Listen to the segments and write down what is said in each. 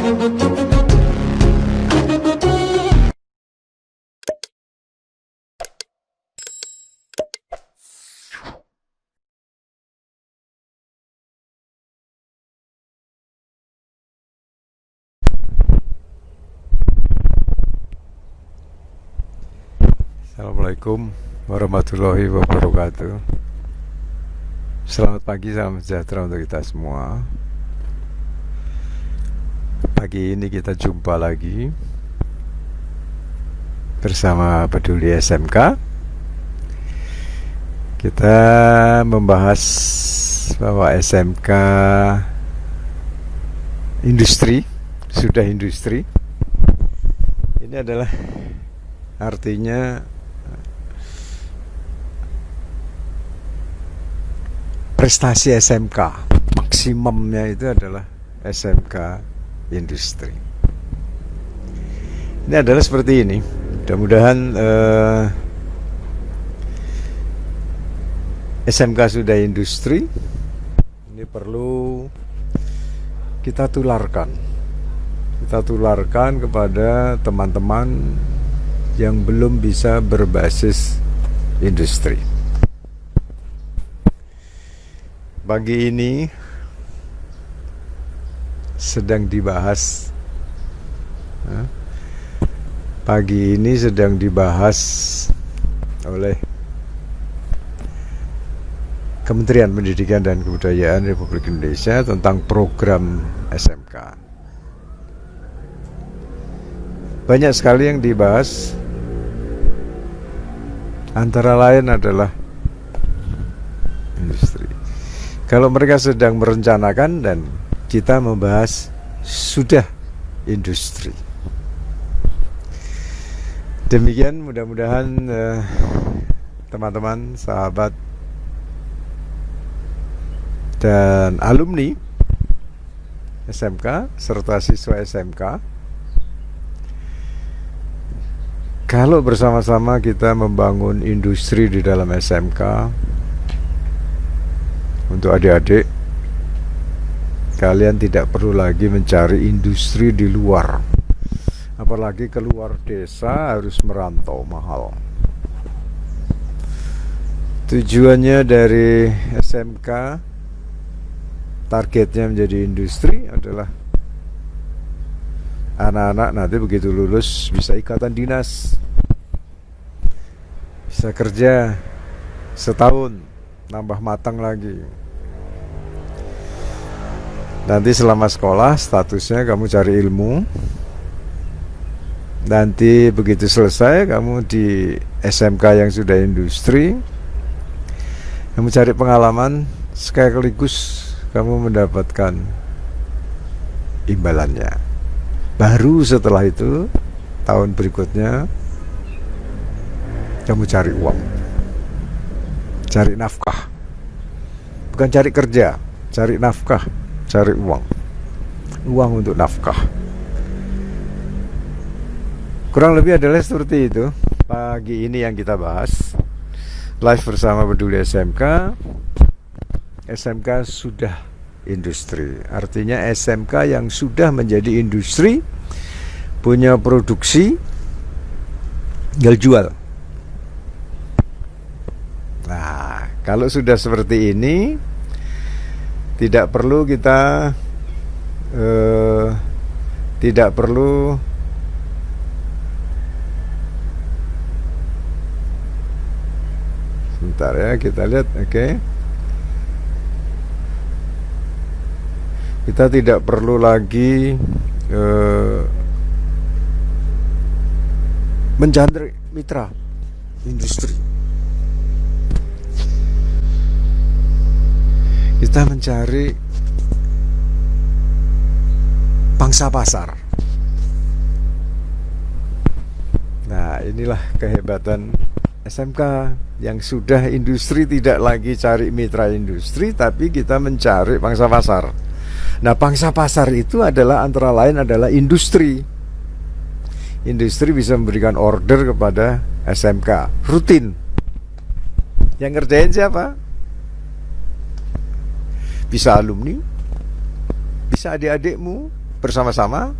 Assalamualaikum warahmatullahi wabarakatuh. Selamat pagi, salam sejahtera untuk kita semua. Pagi ini kita jumpa lagi bersama Peduli SMK. Kita membahas bahwa SMK industri, sudah industri. Ini adalah artinya prestasi SMK maksimumnya itu adalah SMK industri. Ini adalah seperti ini. Mudah-mudahan SMK sudah industri. Ini perlu kita tularkan. Kita tularkan kepada teman-teman yang belum bisa berbasis industri. Pagi ini sedang dibahas oleh Kementerian Pendidikan dan Kebudayaan Republik Indonesia tentang program SMK. Banyak sekali yang dibahas, antara lain adalah industri. Kalau mereka sedang merencanakan dan kita membahas sudah industri. Demikian, mudah-mudahan teman-teman, sahabat, dan alumni SMK serta siswa SMK, kalau bersama-sama kita membangun industri di dalam SMK, untuk adik-adik, kalian tidak perlu lagi mencari industri di luar. Apalagi keluar desa harus merantau, mahal. Tujuannya dari SMK, targetnya menjadi industri adalah anak-anak nanti begitu lulus bisa ikatan dinas, bisa kerja setahun, nambah matang lagi. Nanti selama sekolah statusnya kamu cari ilmu. Nanti begitu selesai kamu di SMK yang sudah industri, kamu cari pengalaman, sekaligus kamu mendapatkan imbalannya. Baru setelah itu tahun berikutnya kamu cari uang, cari nafkah. Bukan cari kerja, cari nafkah, cari uang. Uang untuk nafkah. Kurang lebih adalah seperti itu. Pagi ini yang kita bahas live bersama Peduli SMK. SMK sudah industri. Artinya SMK yang sudah menjadi industri, punya produksi, tinggal jual. Nah, kalau sudah seperti ini, tidak perlu kita sebentar ya, kita lihat. Oke. Kita tidak perlu lagi mencari mitra industri. Kita mencari pangsa pasar. Nah, inilah kehebatan SMK yang sudah industri, tidak lagi cari mitra industri, tapi kita mencari pangsa pasar. Nah, pangsa pasar itu adalah antara lain adalah industri. Industri bisa memberikan order kepada SMK rutin. Yang ngerjain siapa? Bisa alumni, bisa adik-adikmu, bersama-sama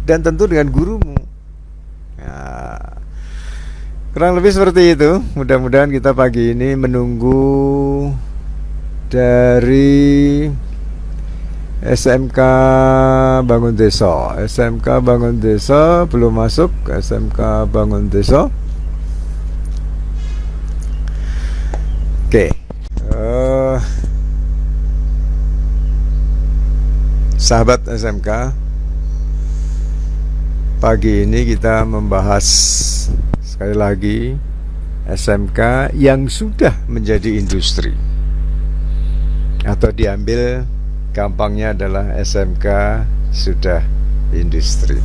dan tentu dengan gurumu. Nah, kurang lebih seperti itu. Mudah-mudahan kita pagi ini menunggu dari SMK Bangun Desa. SMK Bangun Desa belum masuk. SMK Bangun Desa. Oke. Sahabat SMK, pagi ini kita membahas sekali lagi SMK yang sudah menjadi industri, atau diambil gampangnya adalah SMK sudah industri.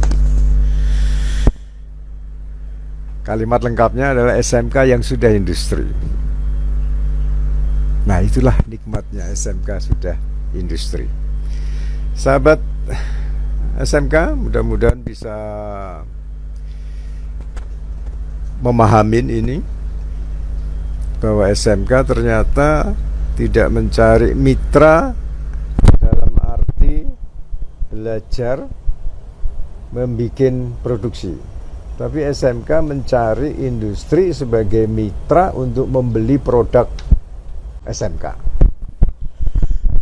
Kalimat lengkapnya adalah SMK yang sudah industri. Nah, itulah nikmatnya SMK sudah industri. Sahabat SMK, mudah-mudahan bisa memahamin ini, bahwa SMK ternyata tidak mencari mitra dalam arti belajar membuat produksi, tapi SMK mencari industri sebagai mitra untuk membeli produk SMK.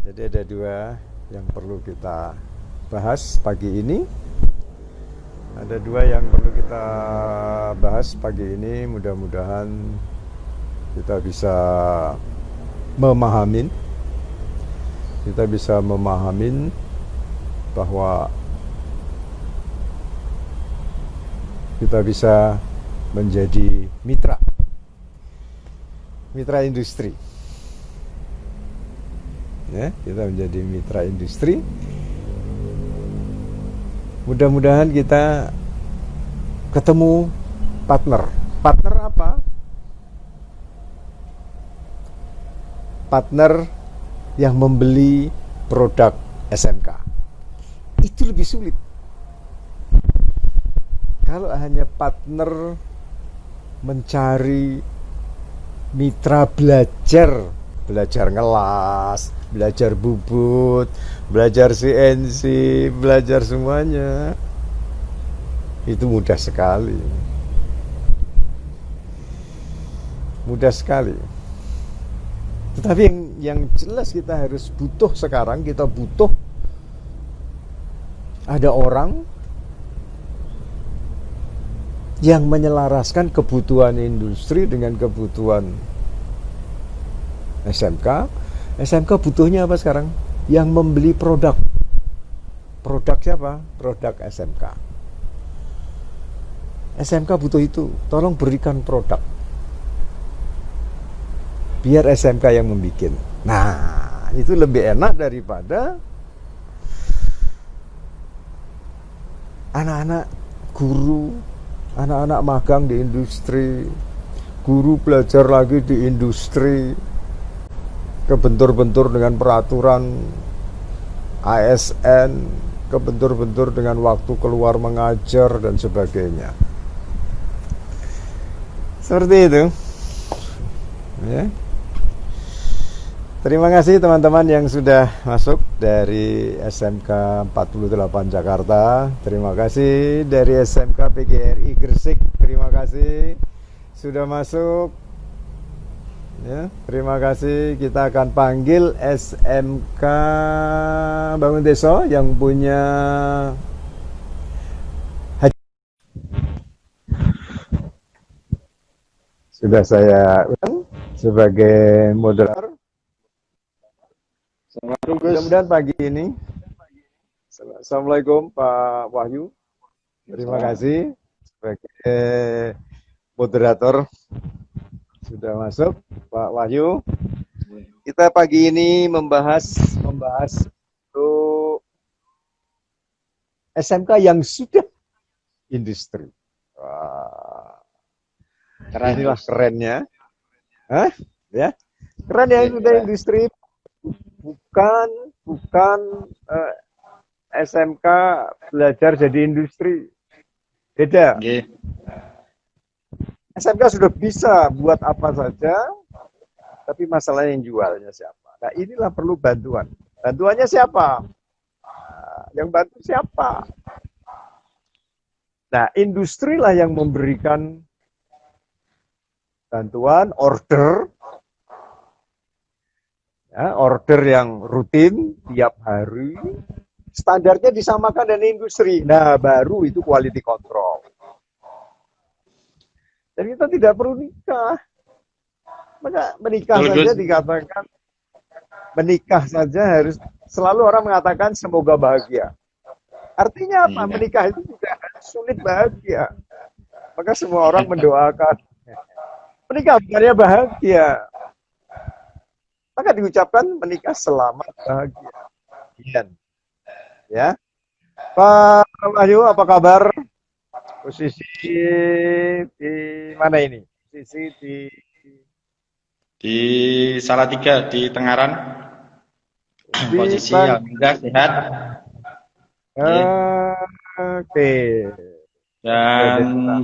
Jadi ada dua yang perlu kita bahas pagi ini. Ada dua yang perlu kita bahas pagi ini. Mudah-mudahan kita bisa memahamin bahwa kita bisa menjadi mitra industri. Ya, kita menjadi mitra industri. Mudah-mudahan kita ketemu partner. Partner apa? Partner yang membeli produk SMK. Itu lebih sulit. Kalau hanya partner mencari mitra belajar ngelas, belajar bubut, belajar CNC, belajar semuanya, itu mudah sekali. Tetapi yang jelas kita harus butuh sekarang, kita butuh ada orang yang menyelaraskan kebutuhan industri dengan kebutuhan SMK. SMK butuhnya apa sekarang? Yang membeli produk. Produk siapa? Produk SMK. SMK butuh itu. Tolong berikan produk, biar SMK yang membuat. Nah, itu lebih enak daripada anak-anak guru, anak-anak magang di industri, guru belajar lagi di industri, kebentur-bentur dengan peraturan ASN, kebentur-bentur dengan waktu keluar mengajar dan sebagainya. Seperti itu. Ya. Terima kasih teman-teman yang sudah masuk dari SMK 48 Jakarta. Terima kasih dari SMK PGRI Gresik. Terima kasih sudah masuk. Ya, terima kasih. Kita akan panggil SMK Bangun Desa yang punya sudah saya undang sebagai moderator. Mudah-mudahan pagi ini. Assalamualaikum Pak Wahyu. Terima kasih sebagai moderator sudah masuk Pak Wahyu. Kita pagi ini membahas untuk SMK yang sudah industri. Wah, inilah kerennya. Hah? Ya, keren ya, sudah industri. Bukan SMK belajar jadi industri. Beda. Okay. SMK sudah bisa buat apa saja, tapi masalahnya yang jualnya siapa. Nah, inilah perlu bantuan. Bantuannya siapa? Yang bantu siapa? Nah, industri lah yang memberikan bantuan, order, ya, order yang rutin tiap hari, standarnya disamakan dengan industri. Nah, baru itu quality control. Dan kita tidak perlu nikah. Maka menikah Betul, saja Gus. dikatakan, menikah saja harus, selalu orang mengatakan semoga bahagia. Artinya apa? Iya. Menikah itu tidak sulit bahagia. Maka semua orang mendoakan menikah bukannya bahagia. Maka diucapkan menikah selamat bahagia. Ya, Pak Wahyu, apa kabar? Posisi di mana ini? Posisi Di Salatiga di Tengaran, di posisi Bang. alhamdulillah sehat. Iya. Oke. Oke, Dan Desa.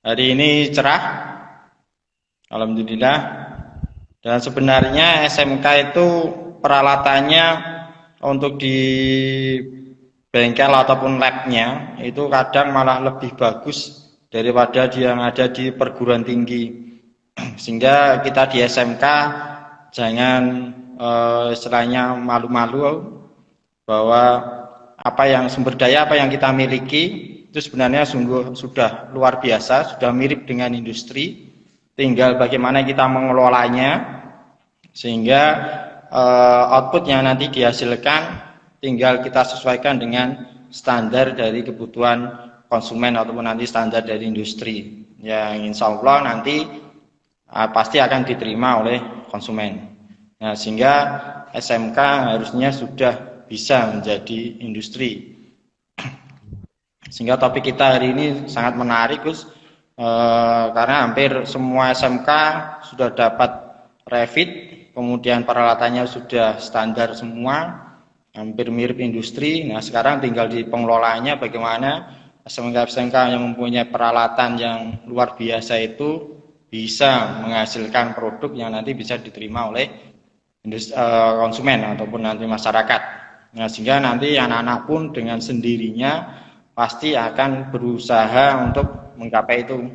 hari ini cerah, alhamdulillah. Dan sebenarnya SMK itu peralatannya untuk di bengkel ataupun labnya itu kadang malah lebih bagus daripada yang ada di perguruan tinggi. Sehingga kita di SMK jangan istilahnya malu-malu bahwa apa yang sumber daya apa yang kita miliki itu sebenarnya sungguh sudah luar biasa, sudah mirip dengan industri. Tinggal bagaimana kita mengelolanya sehingga output yang nanti dihasilkan tinggal kita sesuaikan dengan standar dari kebutuhan konsumen ataupun nanti standar dari industri yang insya Allah nanti pasti akan diterima oleh konsumen. Nah, sehingga SMK harusnya sudah bisa menjadi industri. Sehingga topik kita hari ini sangat menarik, Gus, karena hampir semua SMK sudah dapat Revit, kemudian peralatannya sudah standar semua, hampir mirip industri. Nah, sekarang tinggal di pengelolaannya bagaimana SMK-SMK yang mempunyai peralatan yang luar biasa itu bisa menghasilkan produk yang nanti bisa diterima oleh konsumen ataupun nanti masyarakat. Nah, sehingga nanti anak-anak pun dengan sendirinya pasti akan berusaha untuk menggapai itu.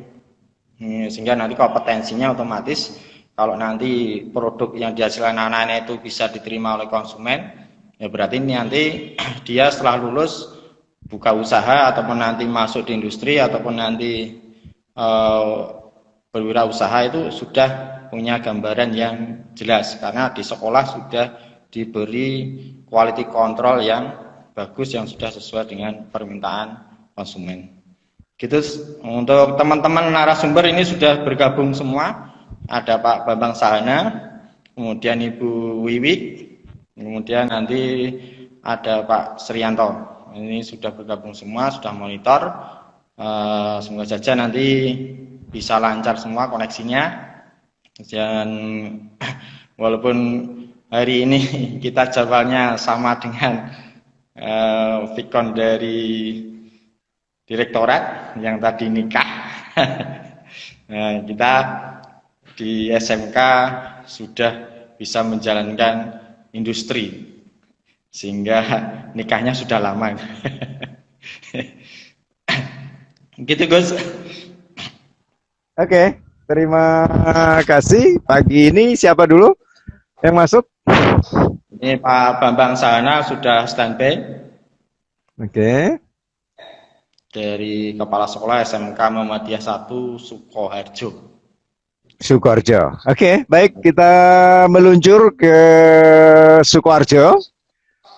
Sehingga nanti kompetensinya otomatis kalau nanti produk yang dihasilkan anak-anak itu bisa diterima oleh konsumen, ya berarti nanti dia setelah lulus buka usaha ataupun nanti masuk di industri ataupun nanti berwirausaha itu sudah punya gambaran yang jelas karena di sekolah sudah diberi quality control yang bagus yang sudah sesuai dengan permintaan konsumen. Gitu. Untuk teman-teman narasumber ini sudah bergabung semua. Ada Pak Bambang Sahana, kemudian Ibu Wiwi, kemudian nanti ada Pak Srianto. Ini sudah bergabung semua, sudah monitor. Semoga saja nanti bisa lancar semua koneksinya. Dan walaupun hari ini kita jadwalnya sama dengan Vicon dari direktorat yang tadi nikah. Nah, kita di SMK sudah bisa menjalankan industri sehingga nikahnya sudah lama. Gitu, Gus. Oke, terima kasih. Pagi ini siapa dulu yang masuk? Ini Pak Bambang Sahana sudah standby. Oke. Dari Kepala Sekolah SMK Muhammadiyah 1 Sukoharjo. Sukoharjo. Oke, baik, kita meluncur ke Sukoharjo.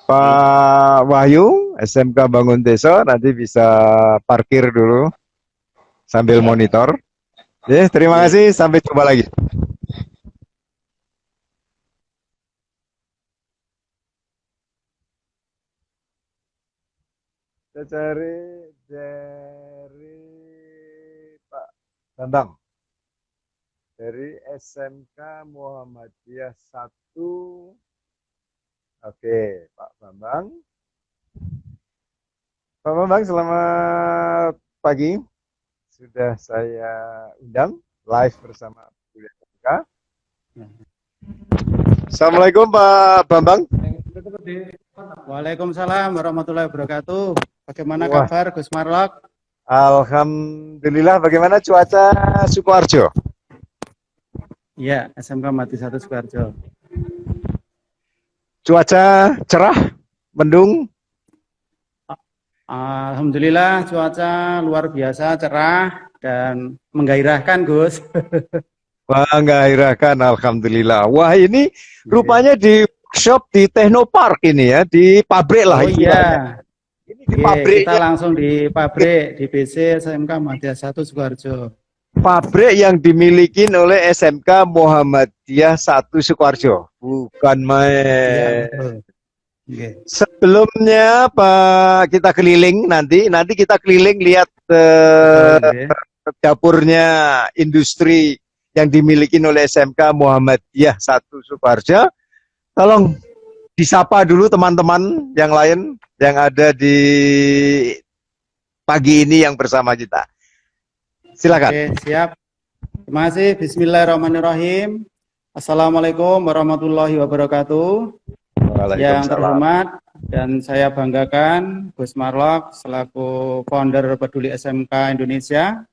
Pak Wahyu, SMK Bangun Desa, nanti bisa parkir dulu sambil monitor. Ya, terima kasih, sampai jumpa lagi. Kita cari dari Pak Bambang. Dari SMK Muhammadiyah 1. Oke, Pak Bambang. Pak Bambang, selamat pagi. Sudah saya undang live bersama Kuliah SMK. Assalamualaikum Pak Bambang. Waalaikumsalam warahmatullahi wabarakatuh. Bagaimana Wah, kabar Gus Marlok? alhamdulillah. Bagaimana cuaca Sukoharjo? Iya, SMK Mati 1 Sukoharjo. Cuaca cerah, mendung. Alhamdulillah cuaca luar biasa cerah dan menggairahkan Gus. Wah, menggairahkan, alhamdulillah. Wah, ini Iya. rupanya di workshop di Technopark ini ya, di pabrik lah Oh iya, istilahnya. Ini di iya, kita pabriknya, langsung di pabrik di BC SMK Mati 1 Sukoharjo. pabrik yang dimiliki oleh SMK Muhammadiyah 1 Sukoharjo. Bukan Iya, main. betul. Iya. Sebelumnya Pak, kita keliling nanti kita keliling lihat Betul, iya. dapurnya industri yang dimiliki oleh SMK Muhammadiyah 1 Sukoharjo. Tolong disapa dulu teman-teman yang lain yang ada di pagi ini yang bersama kita. Silakan. Oke, siap. Terima kasih. Bismillahirrahmanirrahim. Assalamualaikum warahmatullahi wabarakatuh. Yang terhormat dan saya banggakan Gus Marlok selaku founder Peduli SMK Indonesia.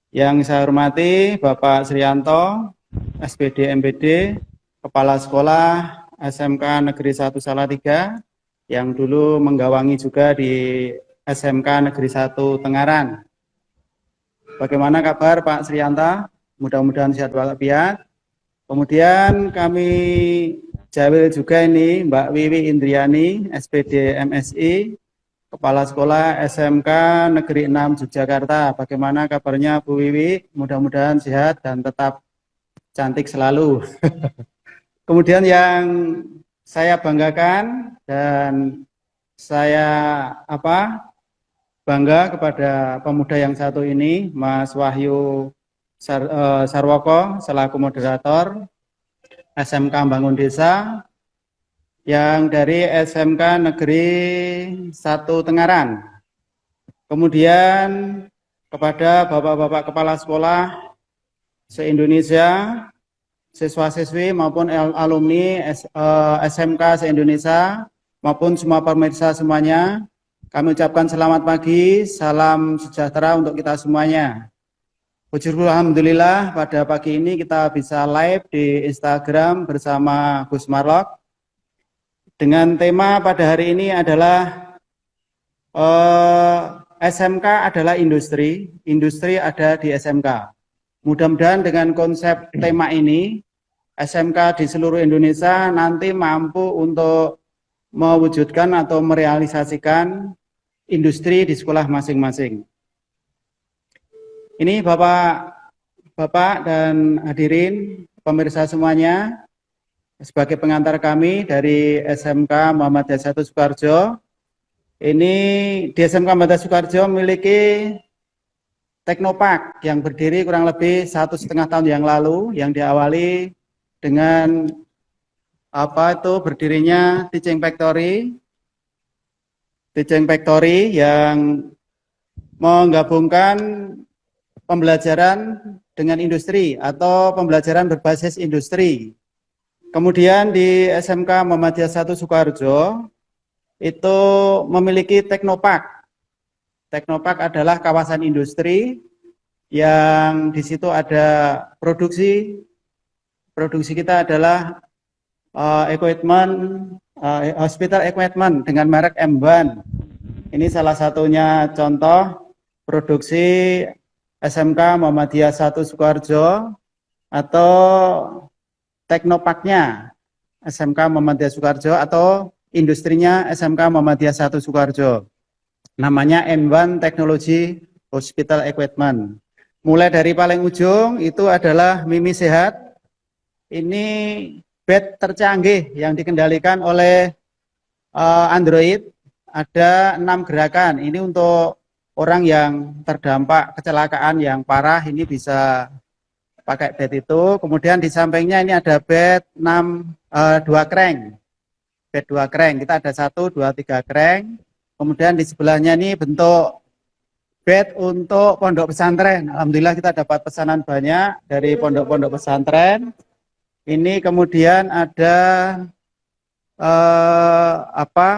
Yang saya hormati Bapak Srianto, SPD MPD, Kepala Sekolah SMK Negeri 1 Salatiga, yang dulu menggawangi juga di SMK Negeri 1 Tengaran. Bagaimana kabar Pak Srianta? Mudah-mudahan sehat walafiat. Kemudian kami Jawil juga ini Mbak Wiwi Indriani, SPD MSI, Kepala Sekolah SMK Negeri 6 Yogyakarta. Bagaimana kabarnya Bu Wiwi? Mudah-mudahan sehat dan tetap cantik selalu. Kemudian yang saya banggakan dan saya bangga kepada pemuda yang satu ini, Mas Wahyu Sarwoko selaku moderator SMK Bangun Desa yang dari SMK Negeri 1 Tengaran. Kemudian kepada Bapak-Bapak Kepala Sekolah se-Indonesia, siswa-siswi maupun alumni SMK se-Indonesia maupun semua pemirsa semuanya, kami ucapkan selamat pagi, salam sejahtera untuk kita semuanya. Puji alhamdulillah pada pagi ini kita bisa live di Instagram bersama Gus Marlok. Dengan tema pada hari ini adalah SMK adalah industri, industri ada di SMK. Mudah-mudahan dengan konsep tema ini, SMK di seluruh Indonesia nanti mampu untuk mewujudkan atau merealisasikan industri di sekolah masing-masing. Ini Bapak dan hadirin pemirsa semuanya, sebagai pengantar kami dari SMK Muhammadiyah 1 Sukoharjo. Ini di SMK Muhammadiyah Sukoharjo memiliki Teknopark yang berdiri kurang lebih 1,5 tahun yang lalu, yang diawali dengan berdirinya Teaching Factory yang menggabungkan pembelajaran dengan industri atau pembelajaran berbasis industri. Kemudian di SMK Muhammadiyah 1 Sukoharjo itu memiliki Teknopark. Teknopark adalah kawasan industri yang di situ ada produksi. Produksi kita adalah hospital equipment dengan merek M1. Ini salah satunya contoh produksi SMK Muhammadiyah 1 Sukoharjo atau Teknoparknya SMK Muhammadiyah Sukoharjo atau industrinya SMK Muhammadiyah 1 Sukoharjo. Namanya M1 Technology Hospital Equipment. Mulai dari paling ujung itu adalah Mimi Sehat. Ini bed tercanggih yang dikendalikan oleh Android. Ada 6 gerakan. Ini untuk orang yang terdampak kecelakaan yang parah, ini bisa pakai bed itu. Kemudian di sampingnya ini ada bed 2 crank. Bed 2 crank. Kita ada 1, 2, 3 crank. Kemudian di sebelahnya ini bentuk bed untuk pondok pesantren. Alhamdulillah kita dapat pesanan banyak dari pondok-pondok pesantren. Ini kemudian ada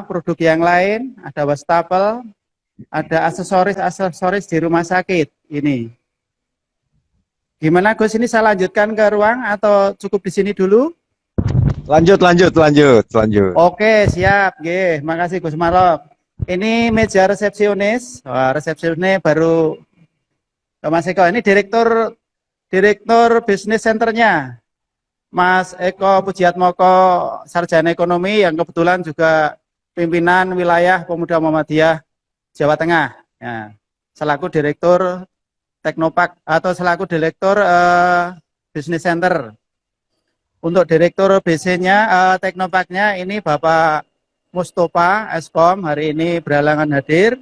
produk yang lain, ada wastafel, ada aksesoris di rumah sakit ini. Gimana Gus, ini saya lanjutkan ke ruang atau cukup di sini dulu? Lanjut, lanjut, lanjut, lanjut. Oke, siap. Oke, makasih Gus Marok. Ini meja resepsionis. Wah, resepsionisnya baru Mas Eko. Ini direktur bisnis centernya. Mas Eko Pujiatmoko, sarjana ekonomi yang kebetulan juga pimpinan wilayah Pemuda Muhammadiyah Jawa Tengah. Ya, selaku direktur Teknopark atau selaku direktur bisnis center. Untuk direktur BC-nya, Teknoparknya ini Bapak Mustafa Eskom hari ini berhalangan hadir.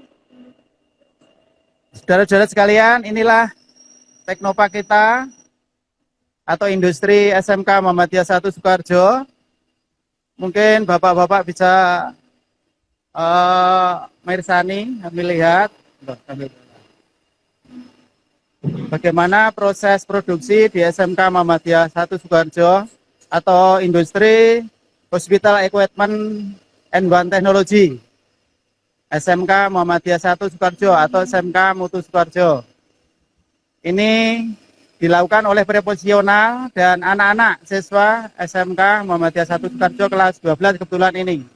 Saudara-saudara sekalian, inilah Teknopark kita atau industri SMK Muhammadiyah 1 Sukoharjo. Mungkin bapak-bapak bisa mirsani, melihat bagaimana proses produksi di SMK Muhammadiyah 1 Sukoharjo atau industri Hospital Equipment and One Technology SMK Muhammadiyah 1 Sukoharjo atau SMK Mutu Sukoharjo. Ini dilakukan oleh preposisional dan anak-anak siswa SMK Muhammadiyah 1 Sukoharjo kelas 12 kebetulan ini.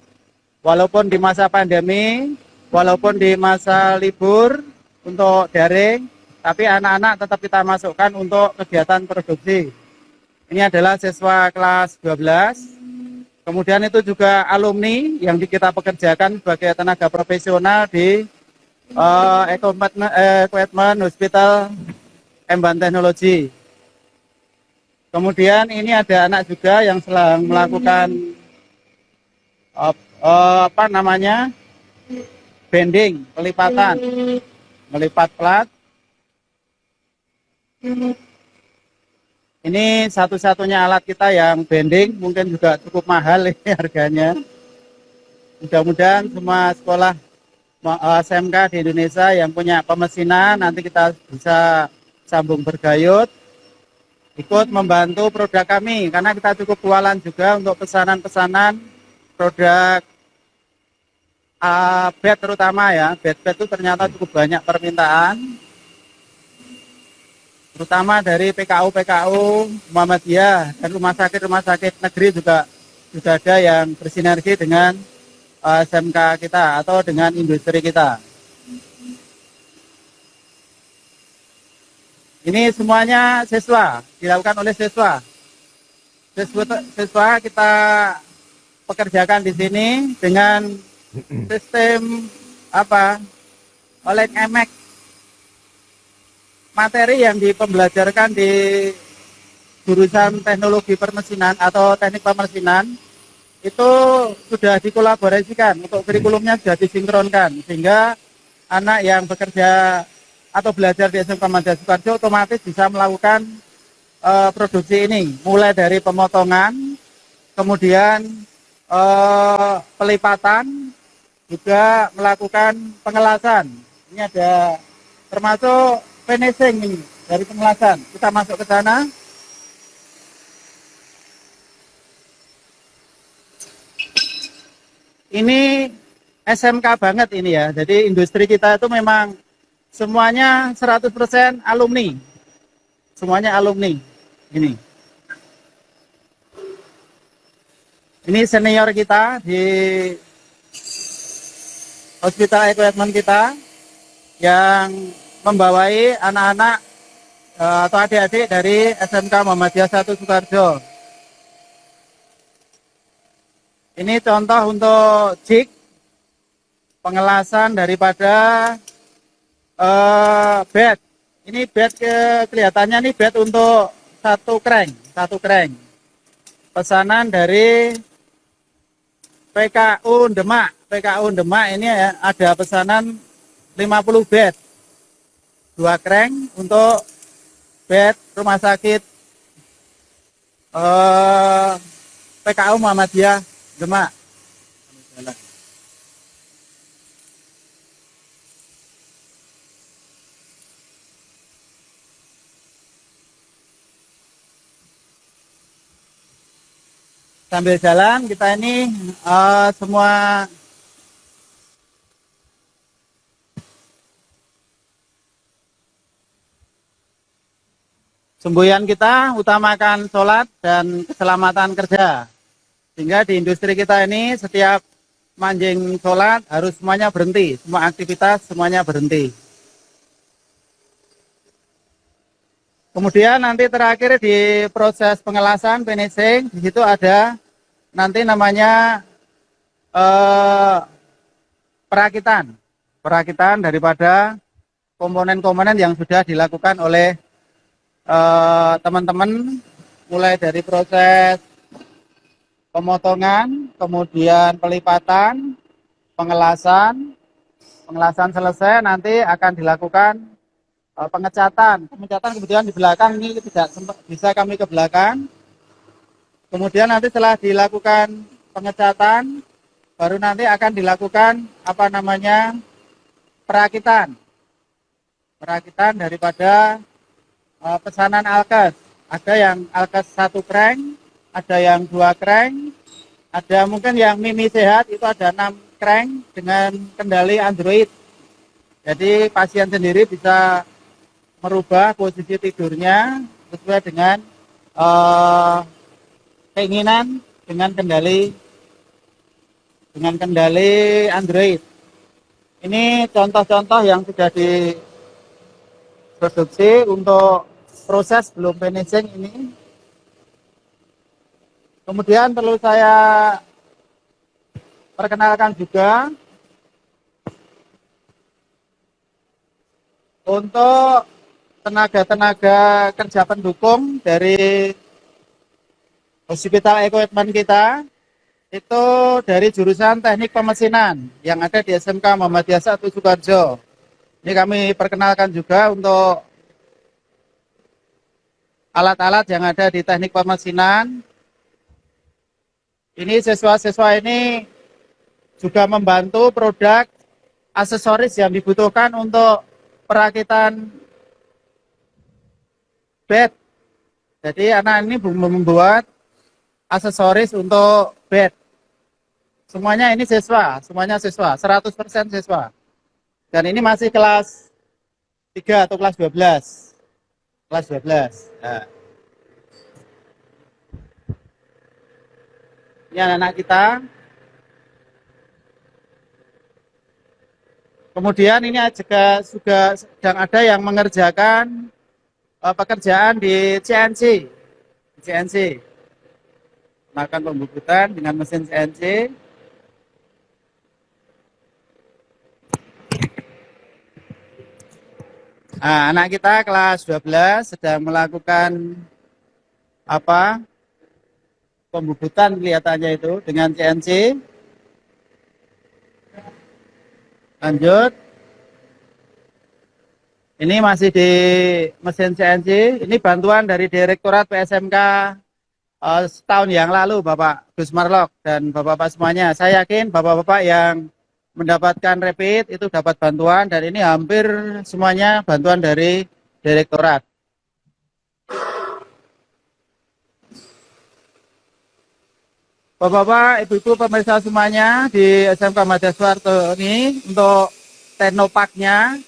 Walaupun di masa pandemi, walaupun di masa libur untuk daring, tapi anak-anak tetap kita masukkan untuk kegiatan produksi. Ini adalah siswa kelas 12. Kemudian itu juga alumni yang kita pekerjakan sebagai tenaga profesional di Equipment Hospital Emban Teknologi. Kemudian ini ada anak juga yang sedang melakukan bending, pelipatan, melipat plat. Ini satu-satunya alat kita yang bending, mungkin juga cukup mahal ini harganya. Mudah-mudahan semua sekolah SMK di Indonesia yang punya pemesinan nanti kita bisa sambung bergayut, ikut membantu produk kami, karena kita cukup kualan juga untuk pesanan-pesanan produk bed terutama ya. Bed itu ternyata cukup banyak permintaan, terutama dari PKU Muhammadiyah dan rumah sakit negeri juga sudah ada yang bersinergi dengan SMK kita atau dengan industri kita. Ini semuanya siswa, dilakukan oleh siswa. Siswa kita pekerjakan di sini dengan sistem oleh emek. Materi yang dipembelajarkan di jurusan teknologi permesinan atau teknik permesinan itu sudah dikolaborasikan, untuk kurikulumnya sudah disinkronkan, sehingga anak yang bekerja atau belajar di SMK Muhammadiyah Sukoharjo otomatis bisa melakukan produksi ini, mulai dari pemotongan, kemudian pelipatan, juga melakukan pengelasan. Ini ada termasuk finishing ini dari pengelasan. Kita masuk ke sana. Ini SMK banget ini ya. Jadi industri kita itu memang semuanya 100% alumni. Semuanya alumni. Ini senior kita di Hospital Equipment kita yang membawai anak-anak atau adik-adik dari SMK Muhammadiyah 1 Sukoharjo. Ini contoh untuk jig pengelasan daripada bed. Ini bed kelihatannya nih bed untuk satu crank. Pesanan dari PKU Demak ini ya, ada pesanan 50 bed. 2 crank untuk bed rumah sakit PKU Muhammadiyah Demak. sambil jalan kita ini semua semboyan kita utamakan sholat dan keselamatan kerja. Sehingga di industri kita ini setiap manjing sholat harus semuanya berhenti, semua aktivitas semuanya berhenti. Kemudian nanti terakhir di proses pengelasan finishing, di situ ada nanti namanya perakitan daripada komponen-komponen yang sudah dilakukan oleh teman-teman, mulai dari proses pemotongan, kemudian pelipatan, pengelasan selesai nanti akan dilakukan pengecatan kemudian di belakang ini tidak bisa kami ke belakang. Kemudian nanti setelah dilakukan pengecatan baru nanti akan dilakukan perakitan daripada pesanan alkes. Ada yang alkes 1 crank, ada yang 2 crank, ada mungkin yang mimi sehat itu ada 6 crank dengan kendali Android. Jadi pasien sendiri bisa merubah posisi tidurnya sesuai dengan keinginan dengan kendali Android. Ini contoh-contoh yang sudah diproduksi untuk proses belum finishing ini. Kemudian perlu saya perkenalkan juga untuk tenaga-tenaga kerja pendukung dari hospital equipment kita itu dari jurusan teknik pemesinan yang ada di SMK Muhammadiyah 1 Sukoharjo. Ini kami perkenalkan juga untuk alat-alat yang ada di teknik pemesinan. Ini siswa-siswa ini juga membantu produk aksesoris yang dibutuhkan untuk perakitan bed. Jadi anak ini membuat aksesoris untuk bed. Semuanya ini siswa, 100% siswa. Dan ini masih kelas 3 atau kelas 12. Kelas 12. Nah. Ini anak-anak kita. Kemudian ini juga sedang ada yang mengerjakan pekerjaan di CNC. Melakukan pembubutan dengan mesin CNC. Nah, anak kita kelas 12 sedang melakukan pembubutan kelihatannya itu dengan CNC. Lanjut. Ini masih di mesin CNC. Ini bantuan dari Direktorat PSMK setahun yang lalu, Bapak Gus Marlok dan Bapak-Bapak semuanya. Saya yakin Bapak-Bapak yang mendapatkan repeat itu dapat bantuan, dan ini hampir semuanya bantuan dari Direktorat. Bapak-Bapak, Ibu-Ibu pemirsa semuanya di SMK Muhammadiyah Soeharto ini untuk teknopaknya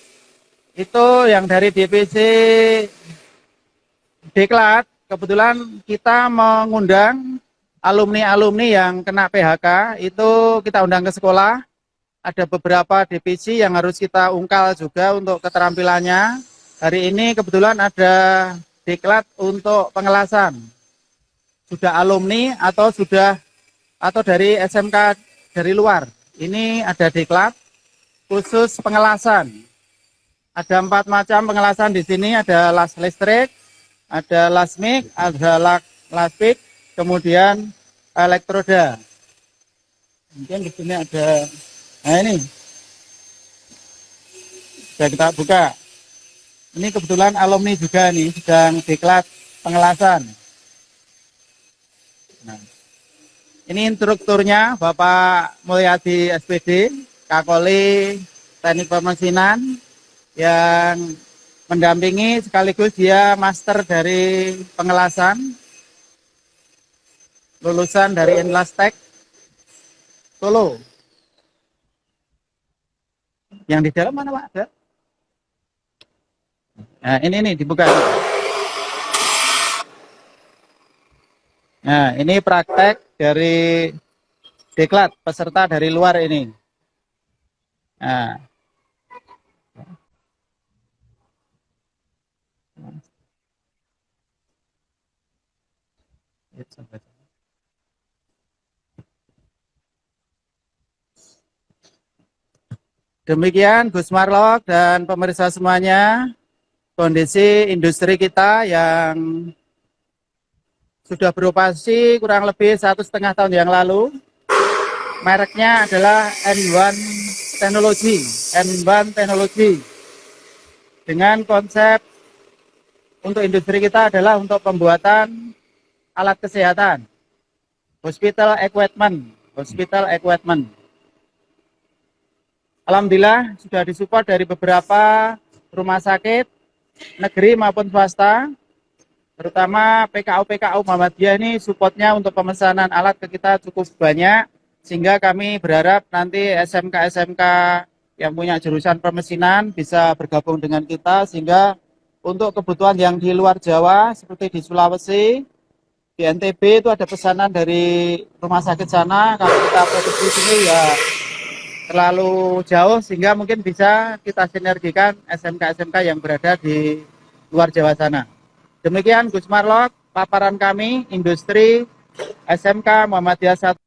itu yang dari DPC Deklat, kebetulan kita mengundang alumni-alumni yang kena PHK, itu kita undang ke sekolah. Ada beberapa divisi yang harus kita ungkal juga untuk keterampilannya. Hari ini kebetulan ada Deklat untuk pengelasan. Sudah alumni atau dari SMK dari luar. Ini ada Deklat khusus pengelasan. Ada 4 macam pengelasan di sini, ada las listrik, ada las mic, ada las pick, kemudian elektroda. Kemudian di sini ada, nah ini sudah kita buka. Ini kebetulan alumni juga nih, sedang Deklat pengelasan. Nah, ini instrukturnya Bapak Mulyadi SPD, Kakoli Teknik Pemesinan, yang mendampingi sekaligus dia master dari pengelasan. lulusan dari Inlastek Solo. Yang di dalam mana Pak? Ada? Nah, ini nih dibuka. Nah, ini praktek dari Diklat, peserta dari luar ini. Nah. Demikian Gus Marlok dan pemirsa semuanya, kondisi industri kita yang sudah beroperasi kurang lebih 1,5 tahun yang lalu. Mereknya adalah N1 Teknologi, N1 Teknologi. Dengan konsep untuk industri kita adalah untuk pembuatan alat kesehatan, hospital equipment, hospital equipment. Alhamdulillah sudah disupport dari beberapa rumah sakit negeri maupun swasta, terutama PKU Muhammadiyah ini supportnya untuk pemesanan alat ke kita cukup banyak, sehingga kami berharap nanti SMK-SMK yang punya jurusan permesinan bisa bergabung dengan kita, sehingga untuk kebutuhan yang di luar Jawa seperti di Sulawesi, di NTB itu ada pesanan dari rumah sakit sana, kalau kita produksi sini ya terlalu jauh, sehingga mungkin bisa kita sinergikan SMK-SMK yang berada di luar Jawa sana. Demikian Gus Marlok, paparan kami, industri SMK Muhammadiyah 1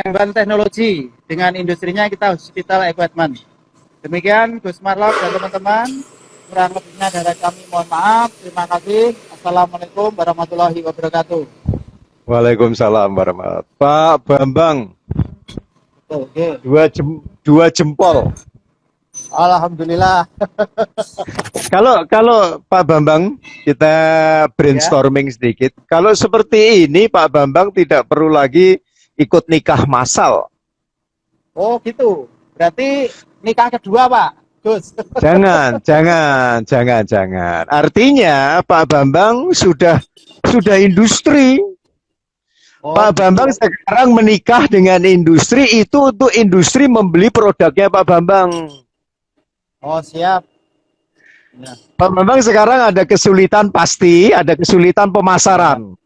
N1 Teknologi, dengan industrinya kita hospital equipment. Demikian Gus Marlok dan teman-teman, kurang lebihnya dari kami mohon maaf. Terima kasih. Assalamualaikum warahmatullahi wabarakatuh. Waalaikumsalam warahmatullahi wabarakatuh. Pak Bambang, Oke. dua jempol. Alhamdulillah. Kalau Pak Bambang, kita brainstorming sedikit. Kalau seperti ini Pak Bambang tidak perlu lagi ikut nikah massal. Oh gitu. Berarti nikah kedua Pak Gus. Jangan. Artinya Pak Bambang sudah industri. Oh, Pak Bambang sekarang menikah dengan industri, itu untuk industri membeli produknya Pak Bambang. oh siap. Ya. Pak Bambang sekarang ada kesulitan pasti, ada kesulitan pemasaran.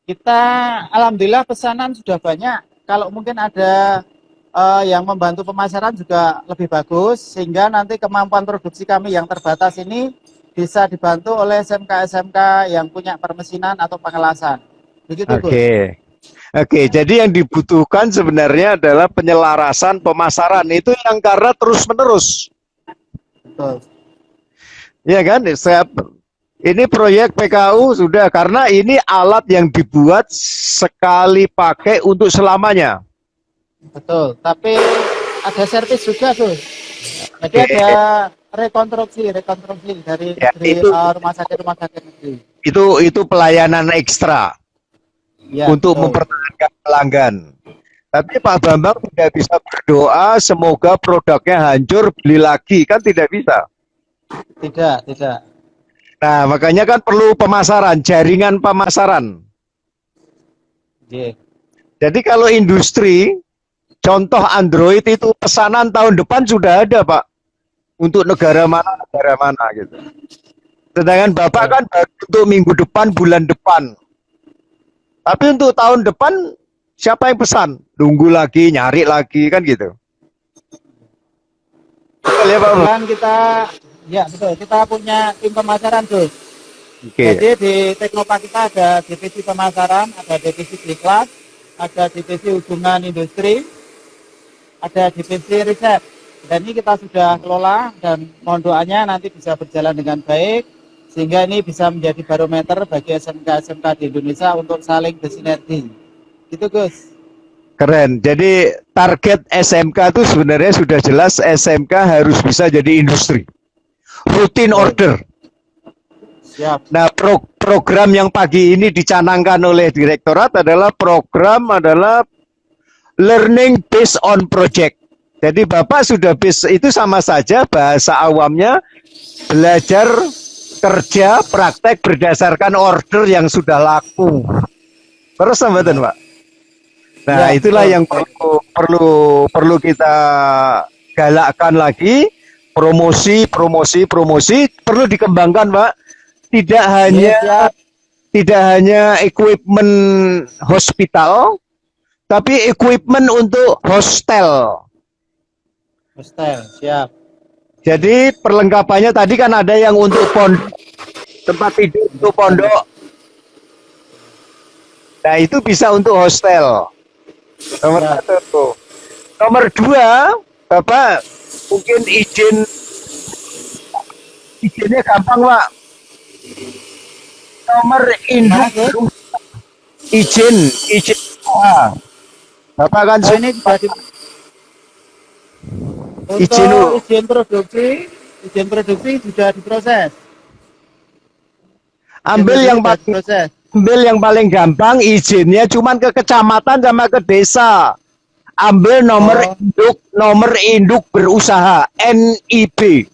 Kita alhamdulillah pesanan sudah banyak. Kalau mungkin ada yang membantu pemasaran juga lebih bagus, sehingga nanti kemampuan produksi kami yang terbatas ini bisa dibantu oleh SMK-SMK yang punya permesinan atau pengelasan. Begitu, Gus. Oke, jadi yang dibutuhkan sebenarnya adalah penyelarasan pemasaran, itu yang karena terus-menerus. Betul. Ya kan? Ini proyek PKU sudah, karena ini alat yang dibuat sekali pakai untuk selamanya. Betul. Tapi ada servis juga, Gus. Jadi ada rekonstruksi dari rumah sakit negeri. Itu pelayanan ekstra. Ya, untuk betul. mempertahankan pelanggan. Tapi Pak Bambang tidak bisa berdoa semoga produknya hancur beli lagi, kan tidak bisa. Tidak. Nah, makanya kan perlu pemasaran, jaringan pemasaran. Yeah. Jadi kalau industri, contoh Android itu pesanan tahun depan sudah ada Pak, untuk negara mana gitu. Sedangkan Bapak kan baru untuk minggu depan, bulan depan. Tapi untuk tahun depan siapa yang pesan? Nunggu lagi, nyari lagi, kan gitu. Betul ya Pak? Dan kita punya tim pemasaran, Gus. Oke. Jadi di Teknopa kita ada divisi pemasaran, ada divisi diklat, ada divisi hubungan industri, ada divisi riset. Dan ini kita sudah kelola dan mohon doanya nanti bisa berjalan dengan baik, sehingga ini bisa menjadi barometer bagi SMK-SMK di Indonesia untuk saling bersinergi. Gitu, Gus. Keren. Jadi target SMK itu sebenarnya sudah jelas, SMK harus bisa jadi industri. Rutin order. Siap. Nah, program yang pagi ini dicanangkan oleh Direktorat adalah learning based on project. Jadi Bapak sudah itu sama saja bahasa awamnya belajar kerja praktek berdasarkan order yang sudah laku. Terus sampean, Pak. Nah, Ya, itulah betul. yang perlu kita galakkan lagi. Promosi perlu dikembangkan, Pak. Tidak hanya Yes, siap. equipment hospital, tapi equipment untuk hostel. Hostel, siap. Jadi perlengkapannya tadi kan ada yang untuk tempat tidur untuk pondok. Nah, itu bisa untuk hostel. Nomor Ya. satu. Nomor dua, Bapak mungkin izinnya gampang, Pak. Nomor Gimana, induk Gus? izin usaha. Bapak kan Oh, ini sudah izin untuk izin produksi sudah diproses. ambil Izin yang sudah paling diproses. gampang izinnya cuman ke kecamatan sama ke desa. Ambil Oh, nomor induk berusaha NIB.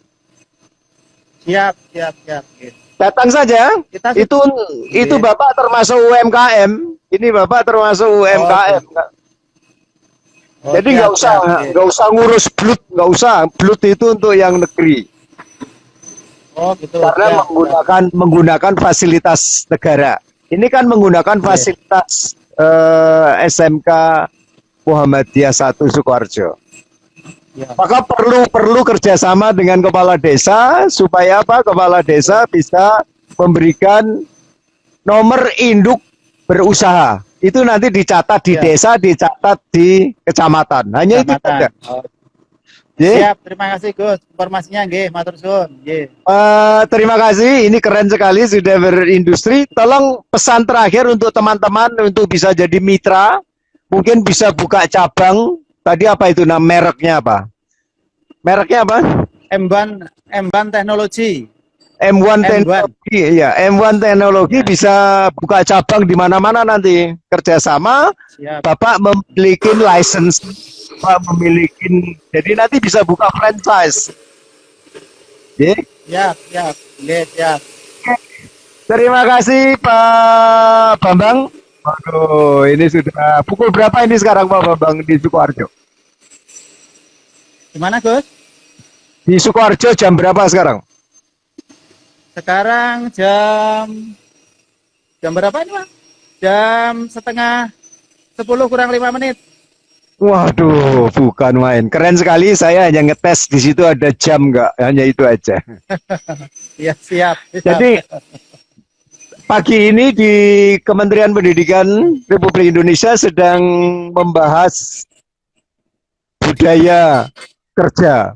siap, siap, siap. Oke. Datang saja. Kita Itu Iya. Bapak termasuk UMKM. Ini Bapak termasuk UMKM. Oh, Jadi siap, siap. Oke. nggak usah ngurus blut, nggak usah. Blut itu untuk yang negeri. Oh, gitu. Karena Siap, menggunakan fasilitas negara. Ini kan menggunakan fasilitas SMK Muhammadiyah 1 Sukoharjo. siap. Maka perlu kerjasama dengan kepala desa supaya apa? Kepala desa bisa memberikan nomor induk berusaha. Itu nanti dicatat di Ya. desa, dicatat di kecamatan. Hanya itu saja. Kecamatan. Oh, Ye. siap. Terima kasih, Gus. Informasinya nggih, matur suwun. Nggih. Terima kasih, ini keren sekali sudah berindustri. Tolong pesan terakhir untuk teman-teman untuk bisa jadi mitra, mungkin bisa buka cabang. Tadi apa itu mereknya apa? Mereknya apa? Emban Teknologi. M1 M1. Teknologi, ya M1 Teknologi Ya. bisa buka cabang di mana-mana nanti. Kerjasama, Siap. Bapak memiliki license, Bapak memiliki, jadi nanti bisa buka franchise. Ye. Siap, siap. Nggih, siap. Terima kasih Pak Bambang. Waduh, ini sudah pukul berapa ini sekarang Pak Bambang di Sukoharjo? Gimana, Gus? Di Sukoharjo jam berapa sekarang? Sekarang jam berapa ini, Pak? Jam setengah 10 kurang 5 menit. Waduh, bukan main. Keren sekali. Saya hanya ngetes di situ ada jam nggak? Hanya itu aja. Ya, siap. Jadi pagi ini di Kementerian Pendidikan Republik Indonesia sedang membahas budaya kerja.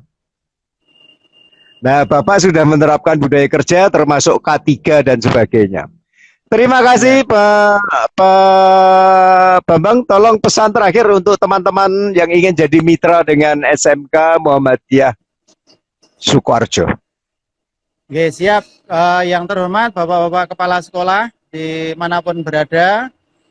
Nah, Bapak sudah menerapkan budaya kerja termasuk K3 dan sebagainya. Terima kasih Pak Bambang. Tolong pesan terakhir untuk teman-teman yang ingin jadi mitra dengan SMK Muhammadiyah Sukoharjo. Oke, siap. Yang terhormat Bapak-Bapak Kepala Sekolah dimanapun berada,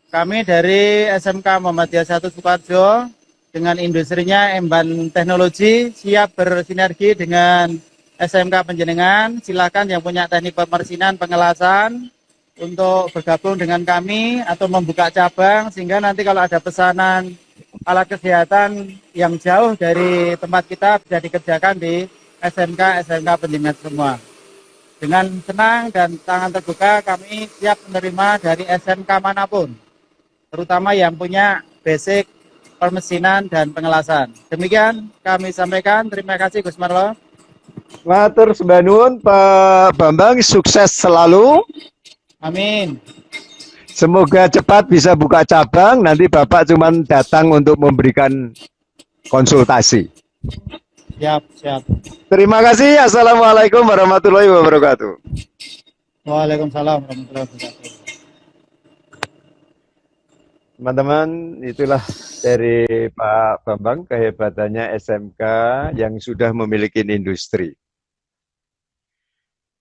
kami dari SMK Muhammadiyah 1 Sukoharjo dengan industrinya Emban Teknologi siap bersinergi dengan SMK Penjenengan. Silakan yang punya teknik pemersinan, pengelasan untuk bergabung dengan kami atau membuka cabang sehingga nanti kalau ada pesanan alat kesehatan yang jauh dari tempat kita bisa dikerjakan di SMK Penjenengan semua. Dengan senang dan tangan terbuka kami siap menerima dari SMK manapun, terutama yang punya basic permesinan dan pengelasan. Demikian kami sampaikan. Terima kasih Gus Marlo. Matur sembah nuwun Pak Bambang, sukses selalu. Amin. Semoga cepat bisa buka cabang. Nanti Bapak cuma datang untuk memberikan konsultasi. Siap, siap. Terima kasih. Assalamualaikum warahmatullahi wabarakatuh. Waalaikumsalam warahmatullahi wabarakatuh. Teman-teman, itulah dari Pak Bambang kehebatannya SMK yang sudah memiliki industri.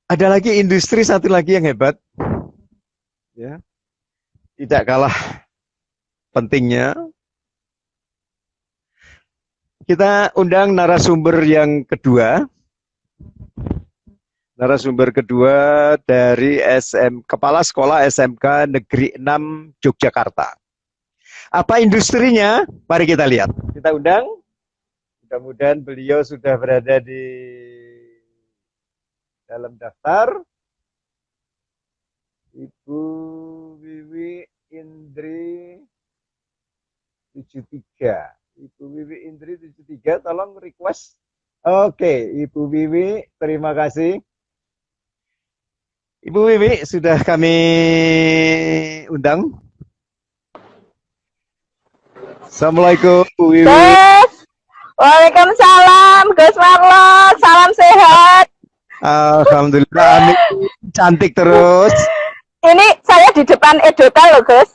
Ada lagi industri satu lagi yang hebat, ya, tidak kalah pentingnya. Kita undang narasumber yang kedua. narasumber kedua dari Kepala Sekolah SMK Negeri 6 Yogyakarta. Apa industrinya? Mari kita lihat. Kita undang. Mudah-mudahan beliau sudah berada di dalam daftar. Ibu Wiwi Indri 73. Ibu Wiwi Indri 73, tolong request. Oke, Ibu Wiwi, terima kasih. Ibu Wiwi sudah kami undang. Assalamualaikum, Bu Wiwi. Gus, waalaikumsalam, Gus Marlok, salam sehat. Alhamdulillah, amin. Cantik terus. Ini saya di depan Edotel loh, Gus.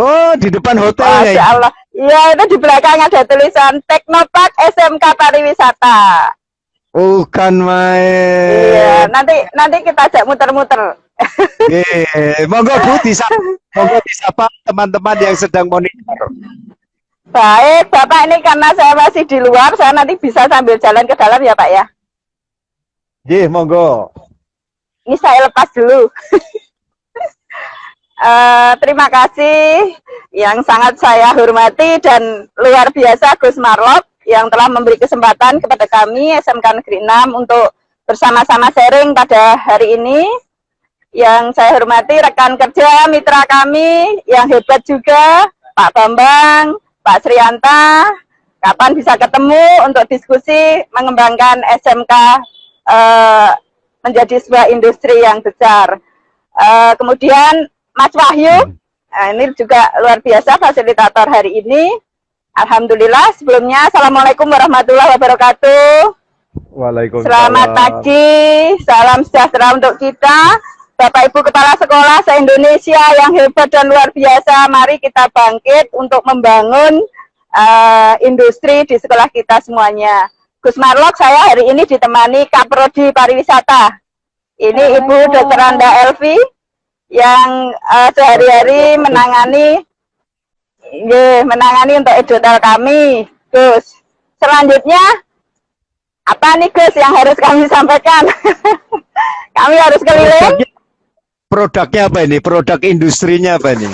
Oh, di depan hotelnya. Masya Allah. Iya, itu di belakang ada tulisan Teknopark SMK Pariwisata. Bukan main. Iya, nanti kita ajak muter-muter. Monggo Bu disapa teman-teman yang sedang monitor. Baik, Bapak, ini karena saya masih di luar, saya nanti bisa sambil jalan ke dalam ya, Pak ya. Nggih, monggo. Ini saya lepas dulu. Terima kasih yang sangat saya hormati dan luar biasa Gus Marlok yang telah memberi kesempatan kepada kami SMK Negeri 6 untuk bersama-sama sharing pada hari ini. Yang saya hormati rekan kerja mitra kami yang hebat juga, Pak Bambang, Pak Srianta, kapan bisa ketemu untuk diskusi mengembangkan SMK menjadi sebuah industri yang besar. Kemudian Mas Wahyu, nah ini juga luar biasa fasilitator hari ini. Alhamdulillah, sebelumnya Assalamualaikum warahmatullahi wabarakatuh. Waalaikumsalam. Selamat pagi, salam sejahtera untuk kita. Bapak Ibu Kepala Sekolah se-Indonesia yang hebat dan luar biasa, mari kita bangkit untuk membangun industri di sekolah kita semuanya. Gus Marlok, saya hari ini ditemani Kaprodi Pariwisata. Ini Ibu Dr. Anda Elvi yang sehari-hari menangani untuk Edotel kami. Gus, selanjutnya apa nih Gus yang harus kami sampaikan? Kami harus keliling. Produknya apa ini? Produk industrinya apa ini?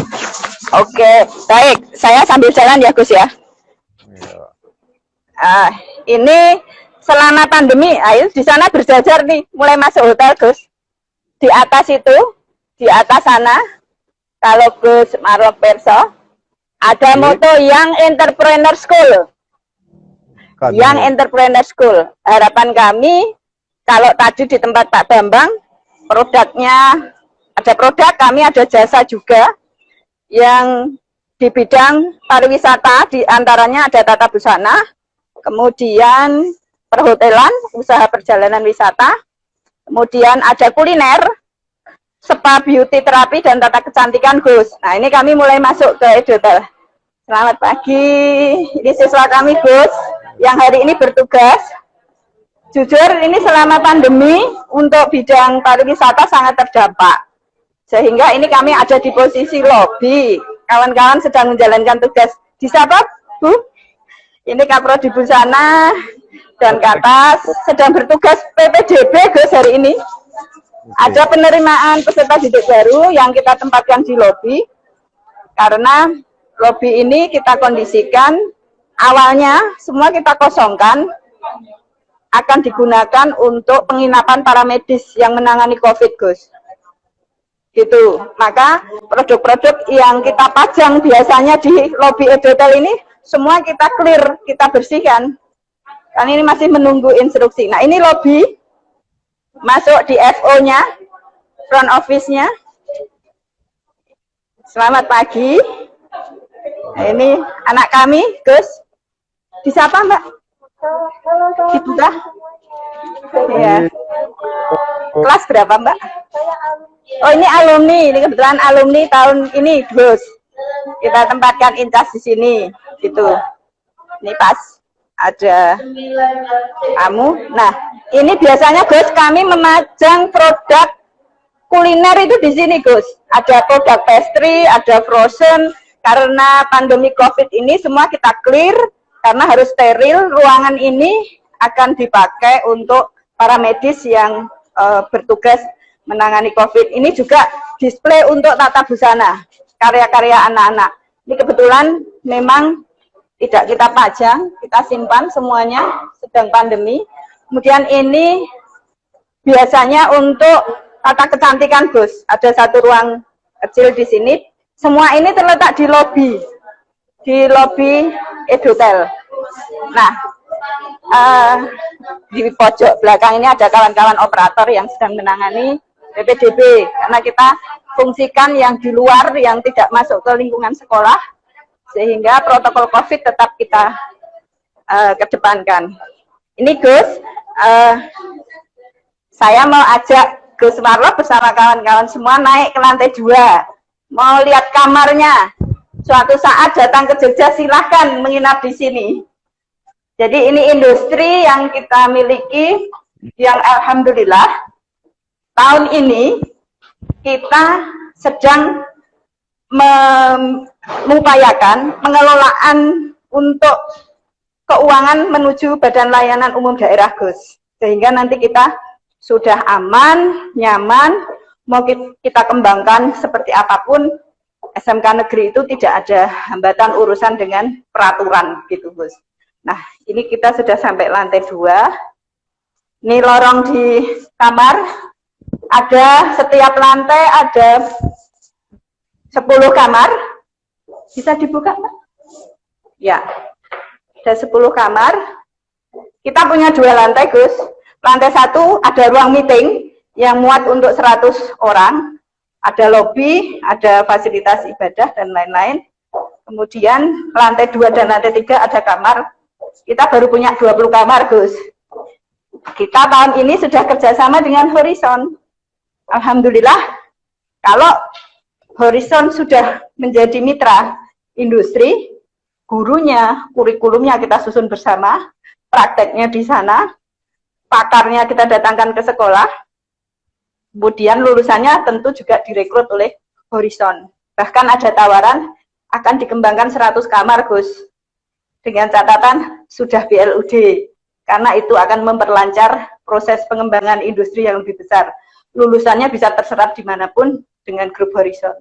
Oke, baik. Saya sambil jalan ya Gus ya. Ini selama pandemi, ayo di sana berjajar nih, mulai masuk hotel Gus. Di atas itu, di atas sana, kalau Gus Marlok Perso, ada moto Young Entrepreneur School. Young Entrepreneur School. Harapan kami, kalau tadi di tempat Pak Bambang, produknya, ada produk, kami ada jasa juga, yang di bidang pariwisata, di antaranya ada tata busana, kemudian perhotelan, usaha perjalanan wisata, kemudian ada kuliner, spa, beauty terapi, dan tata kecantikan Gus. Nah ini kami mulai masuk ke Edotel. Selamat pagi, ini siswa kami Gus, yang hari ini bertugas. Jujur ini selama pandemi untuk bidang pariwisata sangat terdampak. Sehingga ini kami ada di posisi lobi. Kawan-kawan sedang menjalankan tugas. Di siapa Bu? Ini Kaprodi Busana dan ke atas sedang bertugas PPDB Gus hari ini. Ada penerimaan peserta didik baru yang kita tempatkan di lobi. Karena lobi ini kita kondisikan awalnya semua kita kosongkan, akan digunakan untuk penginapan para medis yang menangani COVID Gus. Gitu. Maka produk-produk yang kita pajang biasanya di lobi Edotel ini semua kita clear, kita bersihkan. Karena ini masih menunggu instruksi. Nah, ini lobi masuk di FO-nya, front office-nya. Selamat pagi. Nah, ini anak kami, Gus. Di siapa, Mbak? Dibuka? Ya. Kelas berapa, Mbak? Oh, ini alumni. Ini kebetulan alumni tahun ini, Gus. Kita tempatkan incas di sini, gitu. Ini pas ada kamu. Nah, ini biasanya, Gus, kami memajang produk kuliner itu di sini, Gus. Ada produk pastry, ada frozen. Karena pandemi COVID ini semua kita clear, karena harus steril. Ruangan ini akan dipakai untuk para medis yang bertugas menangani COVID. Ini juga display untuk tata busana, karya-karya anak-anak. Ini kebetulan memang tidak kita pajang, kita simpan semuanya, sedang pandemi. Kemudian ini biasanya untuk tata kecantikan, Gus. Ada satu ruang kecil di sini. Semua ini terletak di lobi Edotel. Nah, di pojok belakang ini ada kawan-kawan operator yang sedang menangani PPDB, karena kita fungsikan yang di luar, yang tidak masuk ke lingkungan sekolah, sehingga protokol COVID tetap kita kedepankan. Ini Gus, saya mau ajak Gus Marlo bersama kawan-kawan semua naik ke lantai 2, mau lihat kamarnya. Suatu saat datang ke Jogja, silahkan menginap di sini. Jadi ini industri yang kita miliki, yang alhamdulillah tahun ini kita sedang mengupayakan pengelolaan untuk keuangan menuju Badan Layanan Umum Daerah, Gus. Sehingga nanti kita sudah aman, nyaman, mau kita kembangkan seperti apapun, SMK negeri itu tidak ada hambatan urusan dengan peraturan gitu, Gus. Nah, ini kita sudah sampai lantai 2. Ini lorong di kamar. Ada setiap lantai ada 10 kamar. Bisa dibuka, Mbak? Ya. Ada 10 kamar. Kita punya 2 lantai, Gus. Lantai 1 ada ruang meeting yang muat untuk 100 orang. Ada lobi, ada fasilitas ibadah dan lain-lain. Kemudian lantai 2 dan lantai 3 ada kamar. Kita baru punya 20 kamar, Gus. Kita tahun ini sudah kerjasama dengan Horizon. Alhamdulillah, kalau Horizon sudah menjadi mitra industri, gurunya, kurikulumnya kita susun bersama, prakteknya di sana, pakarnya kita datangkan ke sekolah, kemudian lulusannya tentu juga direkrut oleh Horizon. Bahkan ada tawaran akan dikembangkan 100 kamar, Gus. Dengan catatan sudah BLUD, karena itu akan memperlancar proses pengembangan industri yang lebih besar. Lulusannya bisa terserap dimanapun dengan grup Horizon.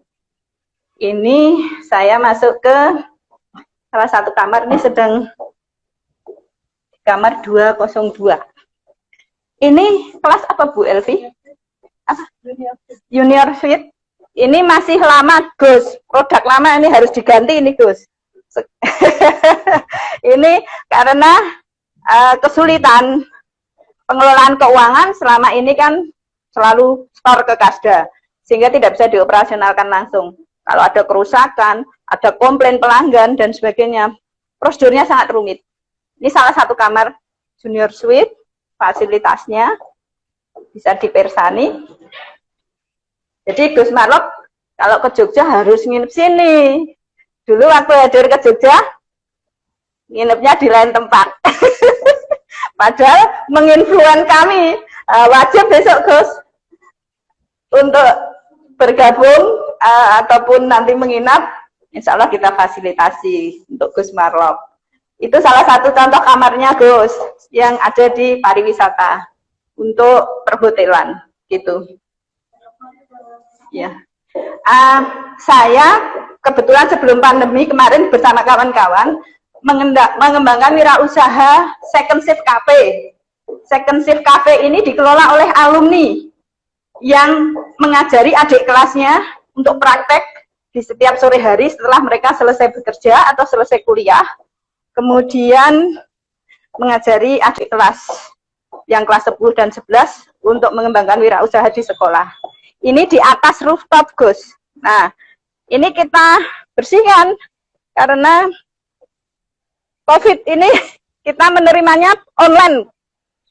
Ini saya masuk ke salah satu kamar, ini sedang kamar 202. Ini kelas apa, Bu Elvi? Apa? Junior Suite. Ini masih lama, Gus. Produk lama ini harus diganti ini, Gus. Ini karena kesulitan pengelolaan keuangan selama ini kan selalu store ke Kasda, sehingga tidak bisa dioperasionalkan langsung. Kalau ada kerusakan, ada komplain pelanggan dan sebagainya, prosedurnya sangat rumit. Ini salah satu kamar junior suite, fasilitasnya bisa dipersani. Jadi Gus Marlo kalau ke Jogja harus nginep sini. Dulu waktu hadir ke Jogja, nginepnya di lain tempat. Padahal menginfluen kami, wajib besok Gus untuk bergabung ataupun nanti menginap, insya Allah kita fasilitasi untuk Gus Marlo. Itu salah satu contoh kamarnya Gus yang ada di pariwisata untuk perhotelan gitu. Ya, saya kebetulan sebelum pandemi kemarin bersama kawan-kawan mengembangkan wirausaha second shift cafe. Second shift cafe ini dikelola oleh alumni yang mengajari adik kelasnya untuk praktek di setiap sore hari setelah mereka selesai bekerja atau selesai kuliah. Kemudian mengajari adik kelas yang kelas 10 dan 11 untuk mengembangkan wirausaha di sekolah. Ini di atas rooftop, Gus. Nah, ini kita bersihkan karena COVID ini kita menerimanya online,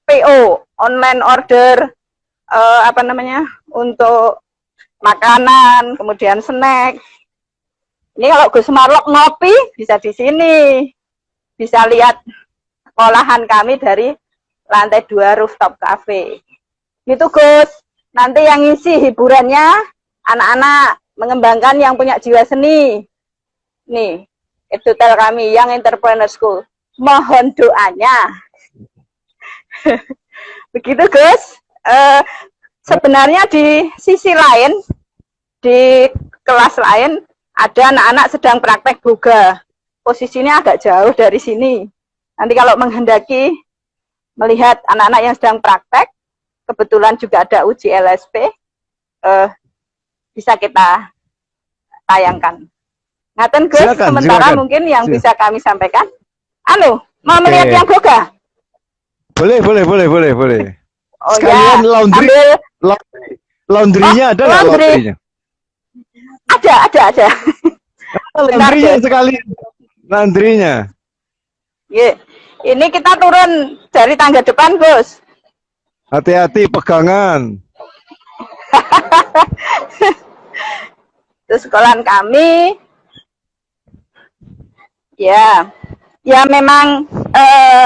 PO, online order, untuk makanan, kemudian snack. Ini kalau Gus Marlo ngopi bisa di sini, bisa lihat olahan kami dari lantai 2 rooftop cafe. Itu Gus. Nanti yang ngisi hiburannya anak-anak mengembangkan yang punya jiwa seni. Nih, Edotel kami yang Entrepreneur School. Mohon doanya. Begitu Gus. sebenarnya di sisi lain, di kelas lain, ada anak-anak sedang praktek yoga. Posisinya agak jauh dari sini. Nanti kalau menghendaki melihat anak-anak yang sedang praktek, kebetulan juga ada uji LSP, bisa kita tayangkan. Ngaten Gus, sementara silakan. mungkin yang bisa kami sampaikan. Mau melihat yang yoga? Boleh. Oh Sekalian ya, laundry. Laundrynya ada nggak laundry. laundrynya? Ada. Laundrynya sekalian. Laundrynya. Yeah. Ini kita turun dari tangga depan, Gus. Hati-hati pegangan. Terus sekolahan kami, ya memang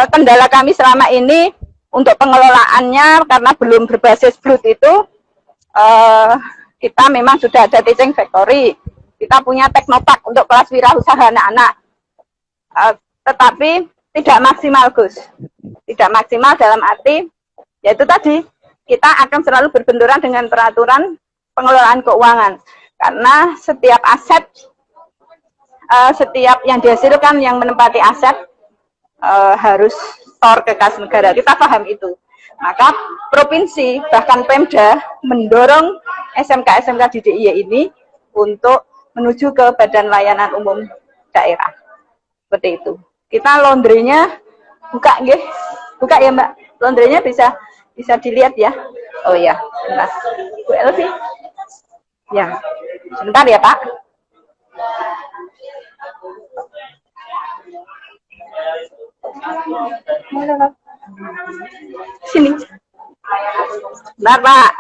kendala kami selama ini untuk pengelolaannya karena belum berbasis Bluetooth itu, kita memang sudah ada teaching factory, kita punya teknopark untuk kelas wirausaha anak-anak, tetapi tidak maksimal, Gus. Tidak maksimal dalam arti, yaitu tadi, kita akan selalu berbenturan dengan peraturan pengelolaan keuangan. Karena setiap aset, setiap yang dihasilkan yang menempati aset, harus store ke kas negara. Kita paham itu. Maka provinsi, bahkan Pemda, mendorong SMK-SMK di DIY ini untuk menuju ke Badan Layanan Umum Daerah. Seperti itu. Kita laundrynya buka nggih. Buka ya, Mbak. Laundrynya bisa dilihat ya. Oh ya, sebentar. Bu Elvi. Ya. Sebentar ya, Pak. Sini. Sebentar, Pak.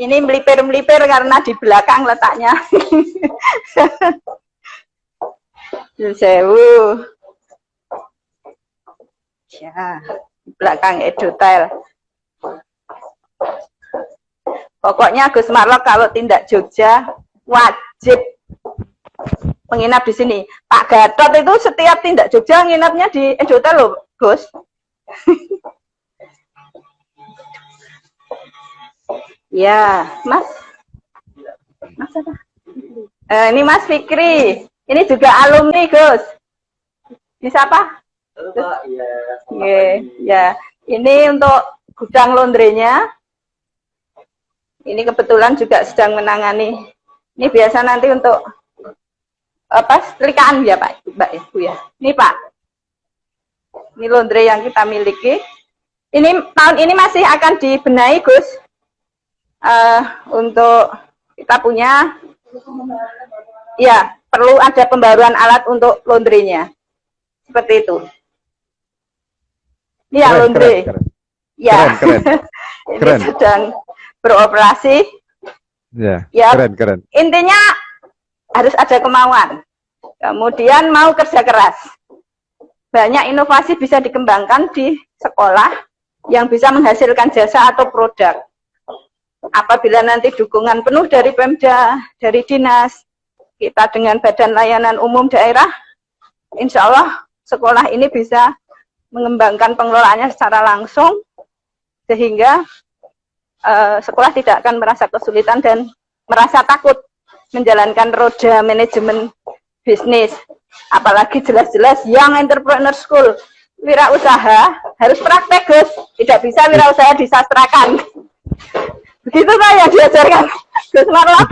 Ini melipir-melipir karena di belakang letaknya. Sewu. Ya, di belakang Edutel. Pokoknya Gus Marlok kalau tindak Jogja wajib menginap di sini. Pak Gatot itu setiap tindak Jogja nginapnya di Edutel loh, Gus. Ya, Mas. Mas apa? Ini Mas Fikri. Ini juga alumni, Gus. Ini siapa? Ya. Ini untuk gudang laundrynya. Ini kebetulan juga sedang menangani. Ini biasa nanti untuk setrikaan ya Pak, Mbak Ibu ya. Ini Pak. Ini laundry yang kita miliki. Ini tahun ini masih akan dibenahi, Gus. Untuk kita punya, ya perlu ada pembaruan alat untuk laundrynya. Seperti itu. Ini ya laundry. Ya. Ini sedang beroperasi. Ya. Keren. Intinya harus ada kemauan. Kemudian mau kerja keras. Banyak inovasi bisa dikembangkan di sekolah yang bisa menghasilkan jasa atau produk. Apabila nanti dukungan penuh dari Pemda, dari dinas, kita dengan Badan Layanan Umum Daerah, insya Allah sekolah ini bisa mengembangkan pengelolaannya secara langsung, sehingga sekolah tidak akan merasa kesulitan dan merasa takut menjalankan roda manajemen bisnis. Apalagi jelas-jelas Young Entrepreneur School, wirausaha harus praktek, Gus. Tidak bisa wirausaha disastrakan. Begitu Pak yang diajarkan Gus Marlok.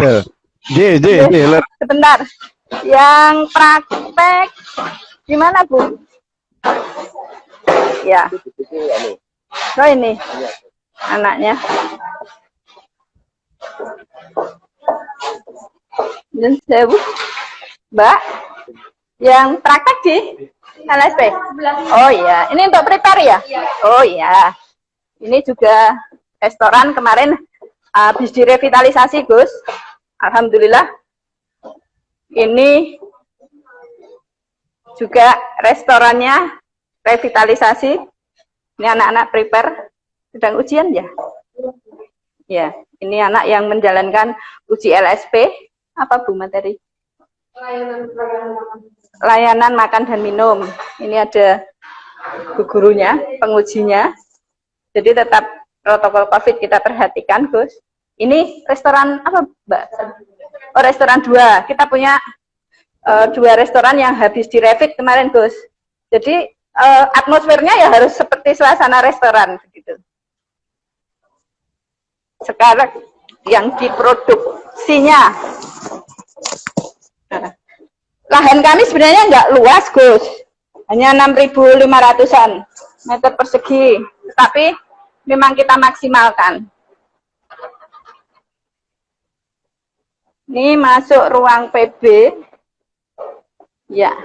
Sebentar. Yang praktek gimana, Bu? Ya. Oh ini anaknya. Dan sewu, Mbak, yang praktek di LSP. Oh iya, ini untuk prepare ya? Oh iya, ini juga restoran kemarin habis direvitalisasi, Gus. Alhamdulillah. Ini juga restorannya revitalisasi. Ini anak-anak prepare sedang ujian ya? Ya, ini anak yang menjalankan uji LSP. Apa Bu materi? Layanan makan dan minum. Ini ada bu gurunya, pengujinya. Jadi tetap protokol COVID kita perhatikan, Gus. Ini restoran apa, Mbak? Oh, restoran 2. Kita punya 2 restoran yang habis direvit kemarin, Gus. Jadi atmosfernya ya harus seperti suasana restoran begitu. Sekarang yang diproduksinya, lahan kami sebenarnya nggak luas, Gus. Hanya 6.500-an meter persegi. Tapi memang kita maksimalkan. Ini masuk ruang PB. Ya.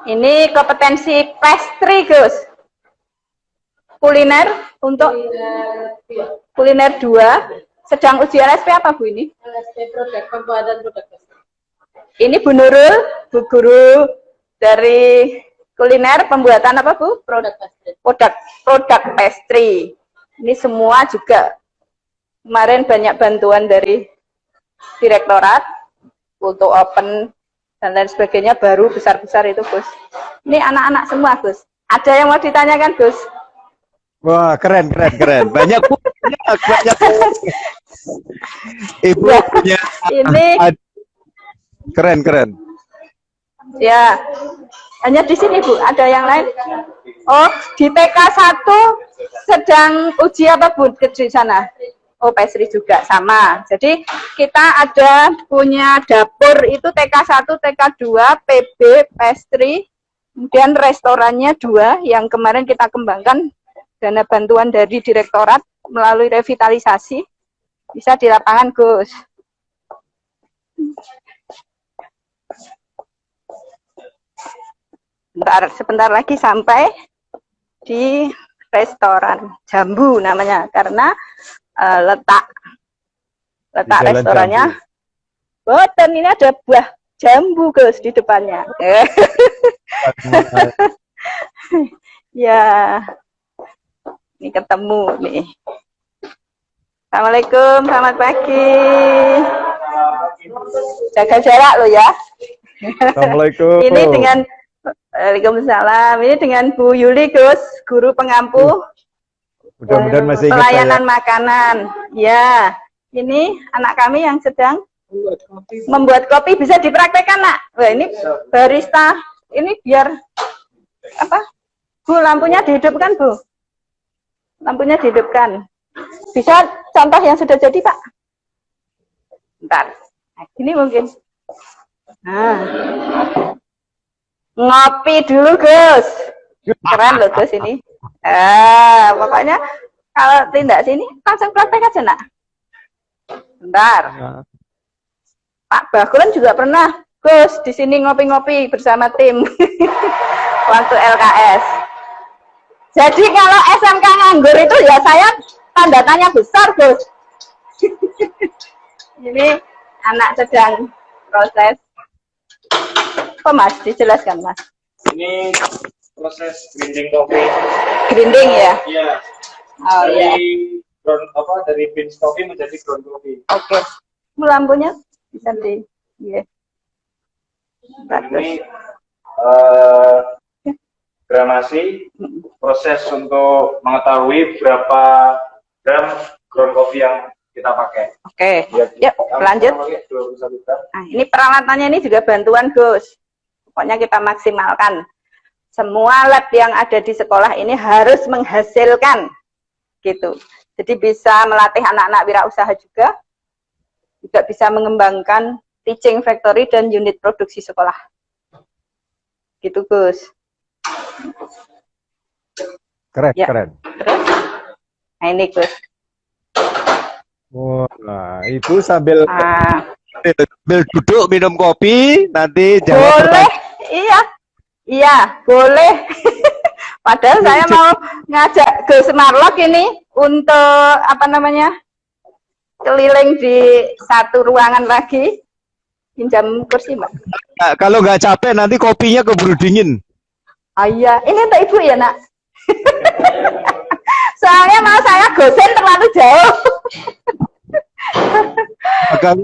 Ini kompetensi pastry, Gus. Kuliner untuk kuliner 2. Sedang ujian SP apa, Bu, ini? SP produk, pembuatan produk. Ini Bu Nurul, Bu Guru dari kuliner pembuatan apa, Bu? Produk pastry. Produk pastry. Ini semua juga kemarin banyak bantuan dari direktorat untuk open dan lain sebagainya, baru besar-besar itu, Gus. Ini anak-anak semua, Gus. Ada yang mau ditanyakan, Gus? Wah, keren. Banyak Bu, banyak. Ibu Ya, punya ini keren. ya, hanya di sini, Bu. Ada yang lain? Oh, di TK 1 sedang uji apa, Bu, di sana? Oh, pastry juga sama. Jadi kita ada punya dapur itu TK 1, TK 2, PB, pastry, kemudian restorannya 2 yang kemarin kita kembangkan dana bantuan dari direktorat melalui revitalisasi. Bisa di lapangan, Gus. Sebentar lagi sampai di restoran Jambu namanya, karena letak restorannya. Boten, ini ada buah jambu, Gus, di depannya. Ya, ini ketemu nih. Assalamualaikum, selamat pagi. Jaga jarak lo ya. Assalamualaikum. Ini dengan Waalaikumsalam. Ini dengan Bu Yuli, Gus, guru pengampu. Mudah-mudahan masih ingat Pelayanan saya. makanan. Ya, ini anak kami yang sedang membuat kopi. Bisa dipraktekkan, Nak. Wah, ini barista. Ini biar apa? Bu, lampunya dihidupkan, Bu. Lampunya dihidupkan. Bisa contoh yang sudah jadi, Pak? Bentar. Nah, ini mungkin. Nah. Ngopi dulu, Gus. Keren loh, Gus, ini. Pokoknya kalau tindak sini langsung praktek aja, Nak. Bentar. Pak Bakulan juga pernah, Gus, di sini ngopi-ngopi bersama tim waktu LKS. Jadi kalau SMK nganggur itu ya saya tanda tanya besar, Gus. Ini anak sedang proses. Apa, Mas? Dijelaskan, Mas. Ini proses grinding kopi. Grinding ya? Iya. Oh iya. Dari beans kopi menjadi ground kopi. Oke. Lampunya bisa di. Iya. Ini Bagus. gramasi, proses untuk mengetahui berapa gram ground coffee yang kita pakai. Oke. Yuk, lanjut. Nah, ini peralatannya ini juga bantuan, Gus. Pokoknya kita maksimalkan. Semua lab yang ada di sekolah ini harus menghasilkan, gitu. Jadi bisa melatih anak-anak wirausaha juga bisa mengembangkan teaching factory dan unit produksi sekolah. Gitu, Gus. Keren, Ya. keren. Terus, nah ini, Gus. Wah, Ibu sambil Duduk minum kopi, nanti jawab Boleh, iya, boleh. Padahal saya mau ngajak Gus Marlok ini untuk apa namanya, keliling di satu ruangan lagi, pinjam kursi, Mbak. Nah, kalau nggak capek nanti kopinya keburu dingin. Ah iya, ini untuk Ibu ya, Nak. Soalnya mau saya gosen terlalu jauh.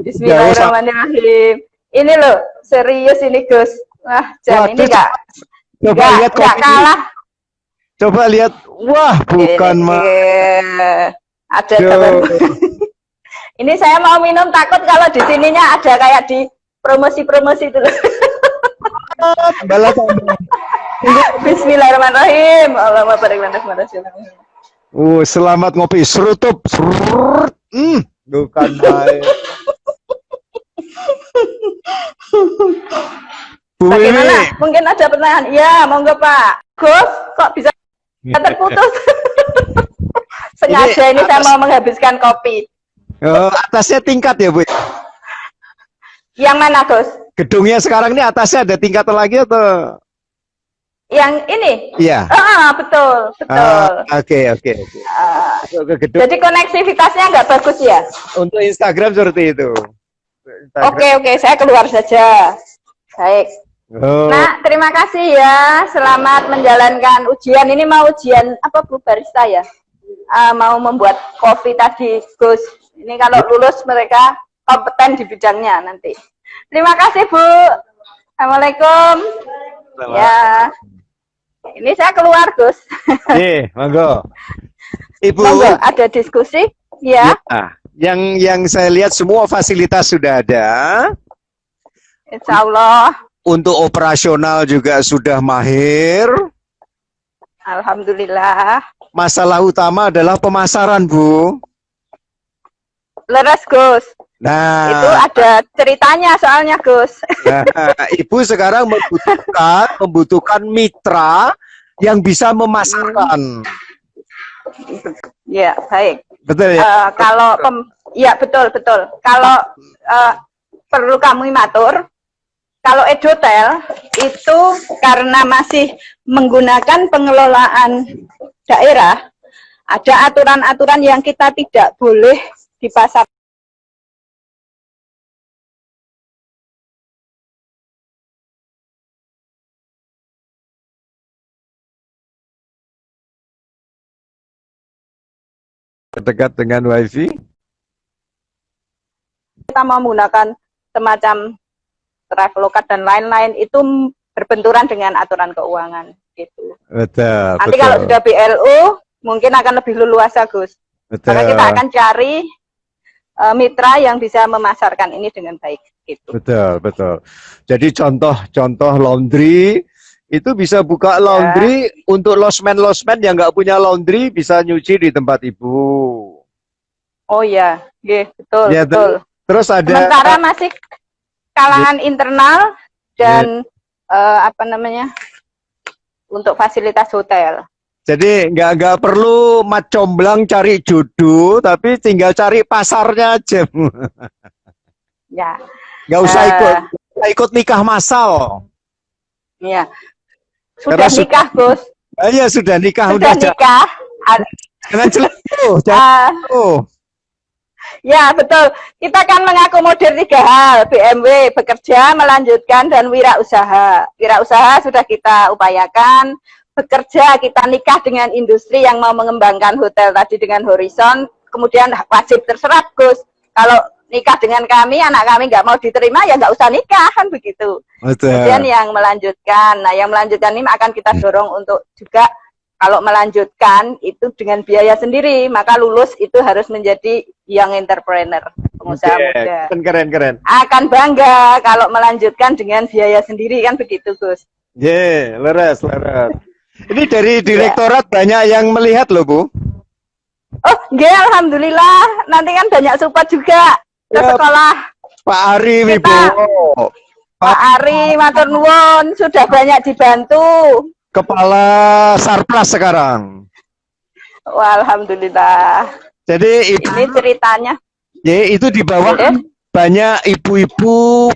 Bismillahirrahmanirrahim. Ini loh, serius ini, Gus. Wah, Jan, ini Waduh, coba lihat nggak kopi. kalah. Coba lihat, wah bukan Ini, mah. ada Duh. teman. Ini saya mau minum, takut kalau di sininya ada kayak di promosi-promosi itu loh. Balas sambal. Bismillahirrahmanirrahim. Allahumma barik lana fi ma. Selamat ngopi. Serutup. Serut. Bukan main. Bu Bagaimana? Wiwi. Mungkin ada pertanyaan. Ya, monggo Pak. Gus, kok bisa terputus? Sengaja ini saya mau menghabiskan kopi. Atasnya tingkat ya, Bu? Yang mana, Gus? Gedungnya sekarang ini atasnya ada tingkat lagi atau? Yang ini? Iya. Betul, betul. Oke. Ke gedung. Jadi koneksivitasnya nggak bagus ya? Untuk Instagram seperti itu. Oke, saya keluar saja. Baik. Oh. Nah, terima kasih ya. Selamat menjalankan ujian. Ini mau ujian apa Bu barista ya? Mau membuat kopi tadi, Gus. Ini kalau lulus mereka kompeten di bidangnya nanti. Terima kasih Bu. Assalamualaikum. Ya. Ini saya keluar, Gus. Monggo. Ibu. Monggo, ada diskusi? Ya. Yang saya lihat semua fasilitas sudah ada. Insya Allah. Untuk operasional juga sudah mahir. Alhamdulillah. Masalah utama adalah pemasaran, Bu. Leres, Gus. Nah, Itu ada ceritanya soalnya, Gus. Ibu sekarang membutuhkan mitra yang bisa memasarkan. Ya, baik. Betul ya? Ya, betul. Kalau perlu kami matur, kalau edotel itu karena masih menggunakan pengelolaan daerah, ada aturan-aturan yang kita tidak boleh di pasar. Dekat dengan wifi. Kita mau menggunakan semacam Traveloka dan lain-lain itu berbenturan dengan aturan keuangan gitu. Betul. Nanti kalau sudah BLU mungkin akan lebih leluasa, Gus. Betul. Karena kita akan cari mitra yang bisa memasarkan ini dengan baik gitu. Betul. Jadi contoh laundry itu bisa buka laundry untuk losmen yang nggak punya laundry bisa nyuci di tempat Ibu. Oh ya, betul. Ya, betul. Terus ada Sementara masih kalangan internal dan untuk fasilitas hotel. Jadi nggak perlu mat comblang cari jodoh, tapi tinggal cari pasarnya aja. Ya. Nggak usah ikut nikah massal. Ya. Sudah nikah, Gus. Iya sudah nikah. Sudah nikah. Jangan jelek. Ya, betul. Kita kan mengakomodir 3 hal. BMW, bekerja, melanjutkan, dan wirausaha. Wirausaha sudah kita upayakan. Bekerja, kita nikah dengan industri yang mau mengembangkan hotel tadi dengan horizon. Kemudian wajib terserap, Gus. Kalau nikah dengan kami, anak kami nggak mau diterima, ya nggak usah nikah, kan begitu. Betul. Kemudian yang melanjutkan. Nah, yang melanjutkan ini akan kita dorong untuk juga kalau melanjutkan itu dengan biaya sendiri, maka lulus itu harus menjadi young entrepreneur, pengusaha muda. Keren. Akan bangga kalau melanjutkan dengan biaya sendiri, kan begitu, Gus. Leres. Ini dari direktorat banyak yang melihat loh, Bu. Oh, alhamdulillah. Nanti kan banyak support juga ke sekolah. Pak Ari Wibowo. Pak Ari, matur nuwun, sudah banyak dibantu. Kepala Sarpras sekarang. Wah, alhamdulillah. Jadi Ini ceritanya. itu di bawah banyak ibu-ibu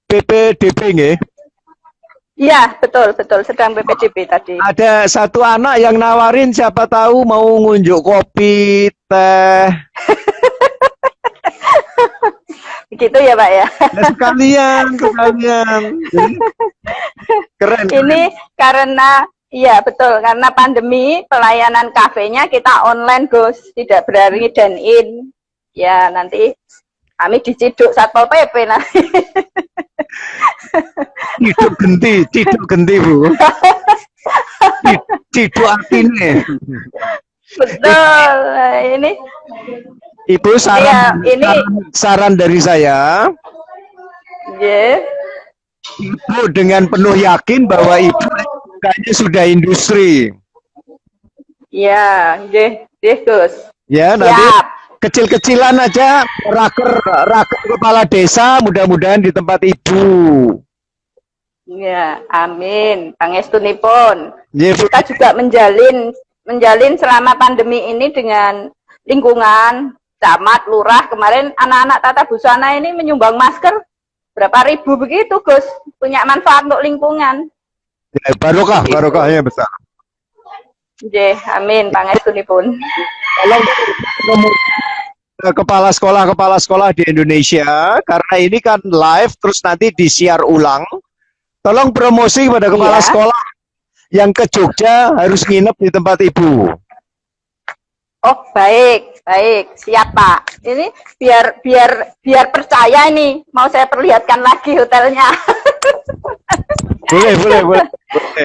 PPDB nggih. Iya, betul. Sedang PPDB tadi. Ada satu anak yang nawarin siapa tahu mau ngunjuk kopi, teh. Begitu ya, Pak ya. Nah, sekalian. Jadi, keren. Ini karena iya betul, karena pandemi pelayanan kafenya kita online, Gus, tidak berani dine in. Ya, nanti kami diciduk Satpol PP nanti. Ciduk genti, Bu. Ciduk artinya. Betul. Ini Ibu Iya, ini saran dari saya, ya, Ibu dengan penuh yakin bahwa Ibu kayaknya sudah industri. ya, Gus. Ya, nanti Siap. kecil-kecilan aja raker kepala desa mudah-mudahan di tempat Ibu. Ya, amin. Pangestunipun. Ya, Bu. Kita juga menjalin selama pandemi ini dengan lingkungan, camat, lurah. Kemarin anak-anak tata busana ini menyumbang masker berapa ribu begitu, Gus. Punya manfaat untuk lingkungan. Ya, barokahnya besar. Ya, amin. Pangestunipun. Tolong kepala sekolah di Indonesia, karena ini kan live terus nanti disiar ulang. Tolong promosi pada kepala Iya. sekolah yang ke Jogja harus nginep di tempat Ibu. Oh, baik, siap Pak. Ini biar percaya ini. Mau saya perlihatkan lagi hotelnya. Boleh.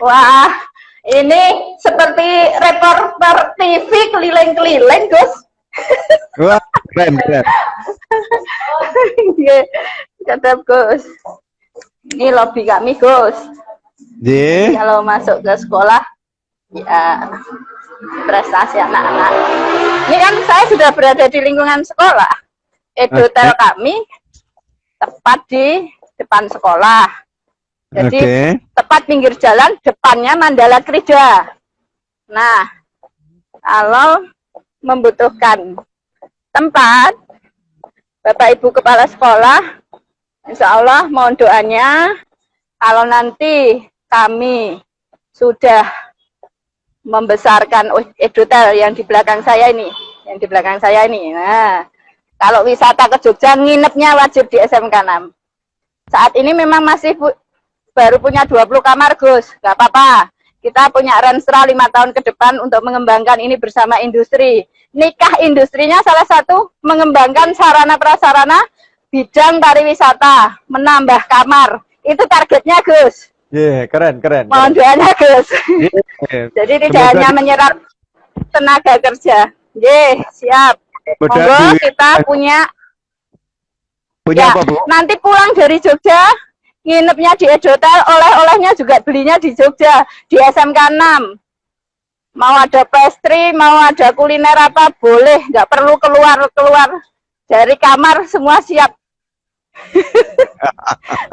Wah, ini seperti reporter TV keliling-keliling, Gus. Wah, keren. Iya, kata Gus. Ini lobi kami, Gus. Ye. Kalau masuk ke sekolah, ya prestasi anak-anak. Ini kan saya sudah berada di lingkungan sekolah. Hotel kami tepat di depan sekolah. Jadi tepat pinggir jalan, depannya Mandala Krida. Nah, kalau membutuhkan tempat, Bapak Ibu Kepala Sekolah, insya Allah mohon doanya, kalau nanti kami sudah membesarkan hotel yang di belakang saya ini, Nah, kalau wisata ke Jogja, nginepnya wajib di SMK 6. Saat ini memang masih baru punya 20 kamar, Gus. Gak apa-apa. Kita punya renstra 5 tahun ke depan untuk mengembangkan ini bersama industri. Nikah industrinya salah satu mengembangkan sarana prasarana bidang pariwisata, menambah kamar. Itu targetnya, Gus. Keren. Mohon doanya, Gus. Jadi tidak hanya Semoga menyerap tenaga kerja. Siap. Monggo kita punya apa, Bu? nanti pulang dari Jogja, nginepnya di Edotel, oleh-olehnya juga belinya di Jogja, di SMK 6. Mau ada pastry, mau ada kuliner apa, boleh. Nggak perlu keluar dari kamar, semua siap.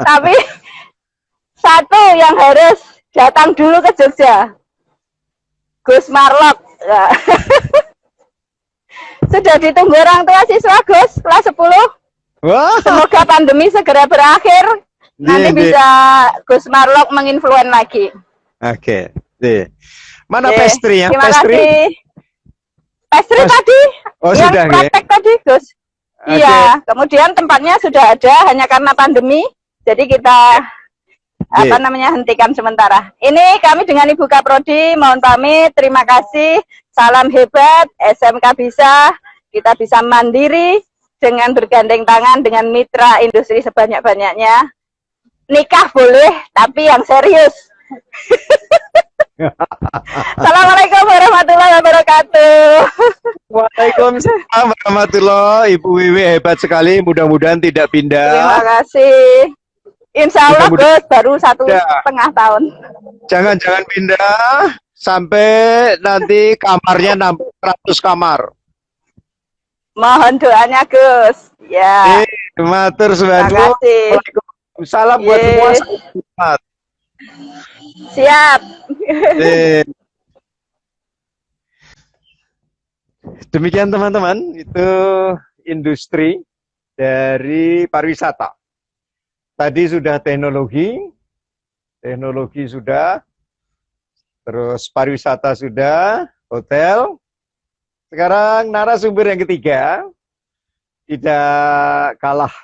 Tapi satu yang harus datang dulu ke Jogja, Gus Marlok. Sudah ditunggu orang tua siswa, Gus, kelas 10. Wah. Semoga pandemi segera berakhir. Nanti bisa Gus Marlok menginfluen lagi. Oke. Mana pastry ya? Terima kasih. Pastry tadi, yang sudah, praktek tadi, Gus. Iya, kemudian tempatnya sudah ada, hanya karena pandemi, jadi kita hentikan sementara. Ini kami dengan Ibu Kaprodi, mohon pamit, terima kasih, salam hebat, SMK bisa, kita bisa mandiri dengan bergandeng tangan dengan mitra industri sebanyak-banyaknya. Nikah boleh, tapi yang serius. Assalamualaikum warahmatullahi wabarakatuh. Waalaikumsalam warahmatullahi. Ibu Wiwi hebat sekali. Mudah-mudahan tidak pindah. Terima kasih. Insya Allah, Gus, baru 1,5 tahun. Jangan pindah sampai nanti kamarnya 600 kamar. Mohon doanya, Gus. Ya. Matur Terima kasih. Salam buat semua. Siap. Demikian teman-teman, itu industri dari pariwisata. Tadi sudah teknologi sudah, terus pariwisata sudah, hotel. Sekarang narasumber yang ketiga, tidak kalah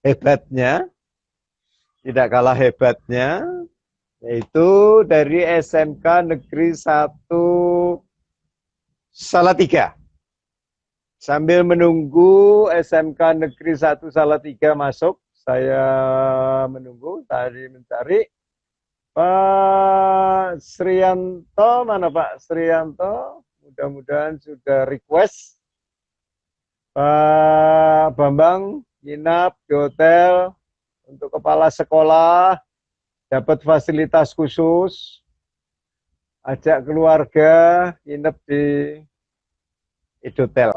hebatnya, yaitu dari SMK Negeri 1 Salatiga. Sambil menunggu SMK Negeri 1 Salatiga masuk, saya menunggu, tadi mencari Pak Srianto, mana Pak Srianto? mudah-mudahan sudah request Pak Bambang nginap di hotel untuk kepala sekolah, dapat fasilitas khusus, ajak keluarga nginep di Edotel.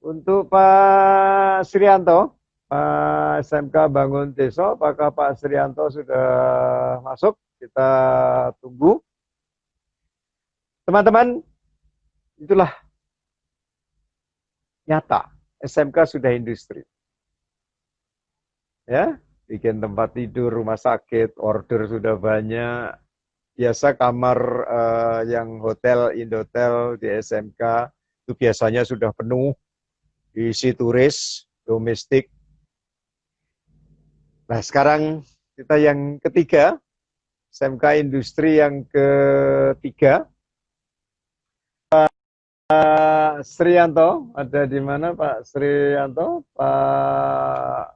Untuk Pak Srianto, Pak SMK Bangun Desa, apakah Pak Srianto sudah masuk? Kita tunggu. Teman-teman, itulah nyata, SMK sudah industri. Ya, bikin tempat tidur, rumah sakit, order sudah banyak. Biasa kamar yang hotel, Indotel di SMK itu biasanya sudah penuh, diisi turis, domestik. Nah, sekarang kita yang ketiga, SMK industri yang ketiga. Pak Srianto, ada di mana Pak Srianto? Pak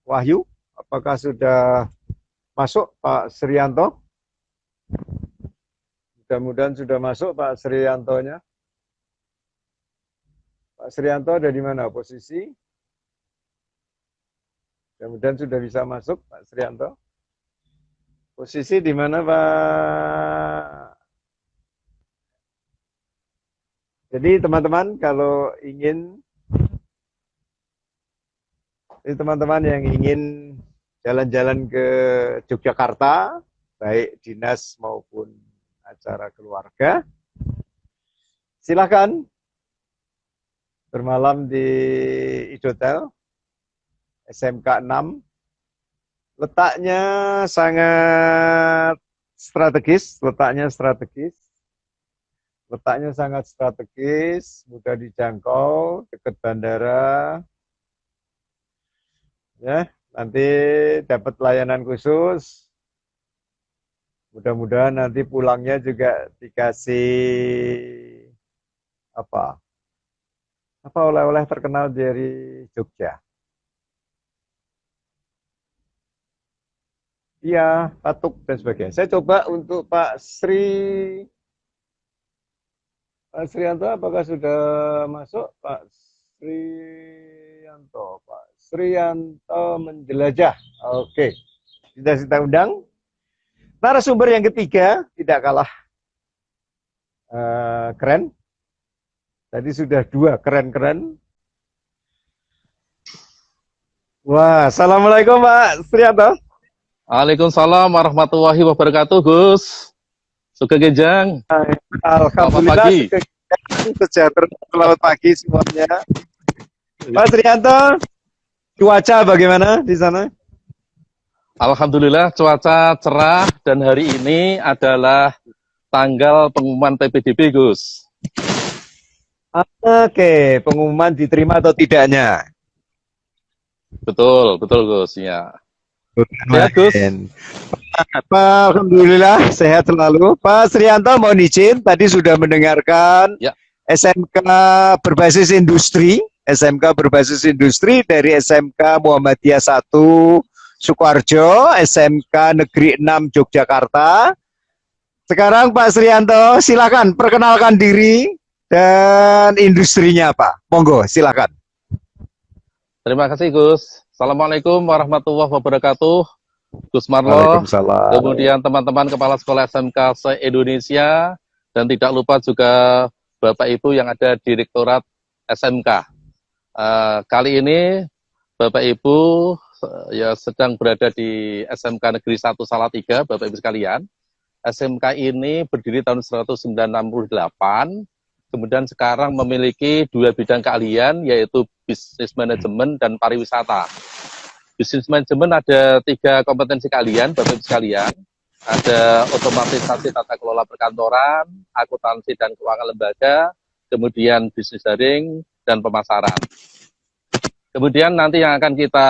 Wahyu, apakah sudah masuk Pak Srianto? Mudah-mudahan sudah masuk Pak Sriantonya. Pak Srianto ada di mana posisi? Mudah-mudahan sudah bisa masuk Pak Srianto. Posisi di mana Pak? Jadi teman-teman kalau ingin, teman-teman yang ingin jalan-jalan ke Yogyakarta, baik dinas maupun acara keluarga, silakan bermalam di Edotel SMK 6. Letaknya sangat strategis, letaknya sangat strategis, mudah dijangkau, dekat bandara. Ya, nanti dapat layanan khusus. Mudah-mudahan nanti pulangnya juga dikasih apa oleh-oleh terkenal dari Jogja. Iya, patuk dan sebagainya. Saya coba untuk Pak Srianto, apakah sudah masuk? Pak Srianto menjelajah. Oke, sudah kita undang. Narasumber yang ketiga tidak kalah keren. Tadi sudah dua keren-keren. Wah, assalamualaikum Pak Srianto. Waalaikumsalam warahmatullahi wabarakatuh, Gus. Sugeng Genjang. Alhamdulillah, sejahtera. Selamat pagi semuanya. Pak Srianto, cuaca bagaimana di sana? Alhamdulillah cuaca cerah dan hari ini adalah tanggal pengumuman PPDB, Gus. Oke, pengumuman diterima atau tidaknya? Betul Gus, ya. Sehat, Gus? Pak, alhamdulillah sehat selalu. Pak Srianto mohon izin, tadi sudah mendengarkan Ya. SMK berbasis industri dari SMK Muhammadiyah 1 Sukoharjo, SMK Negeri 6 Yogyakarta. Sekarang Pak Srianto, silakan perkenalkan diri dan industrinya Pak. Monggo, silakan. Terima kasih, Gus. Assalamualaikum warahmatullahi wabarakatuh. Gus Marlo, Waalaikumsalam. kemudian teman-teman kepala sekolah SMK se-Indonesia, dan tidak lupa juga Bapak Ibu yang ada Direktorat SMK. Kali ini Bapak Ibu ya sedang berada di SMK Negeri 1 Salatiga, Bapak Ibu sekalian. SMK ini berdiri tahun 1968, kemudian sekarang memiliki dua bidang keahlian, yaitu bisnis manajemen dan pariwisata. Bisnis manajemen ada 3 kompetensi keahlian, Bapak Ibu sekalian. Ada otomatisasi tata kelola perkantoran, akuntansi dan keuangan lembaga, kemudian bisnis daring, dan pemasaran. Kemudian nanti yang akan kita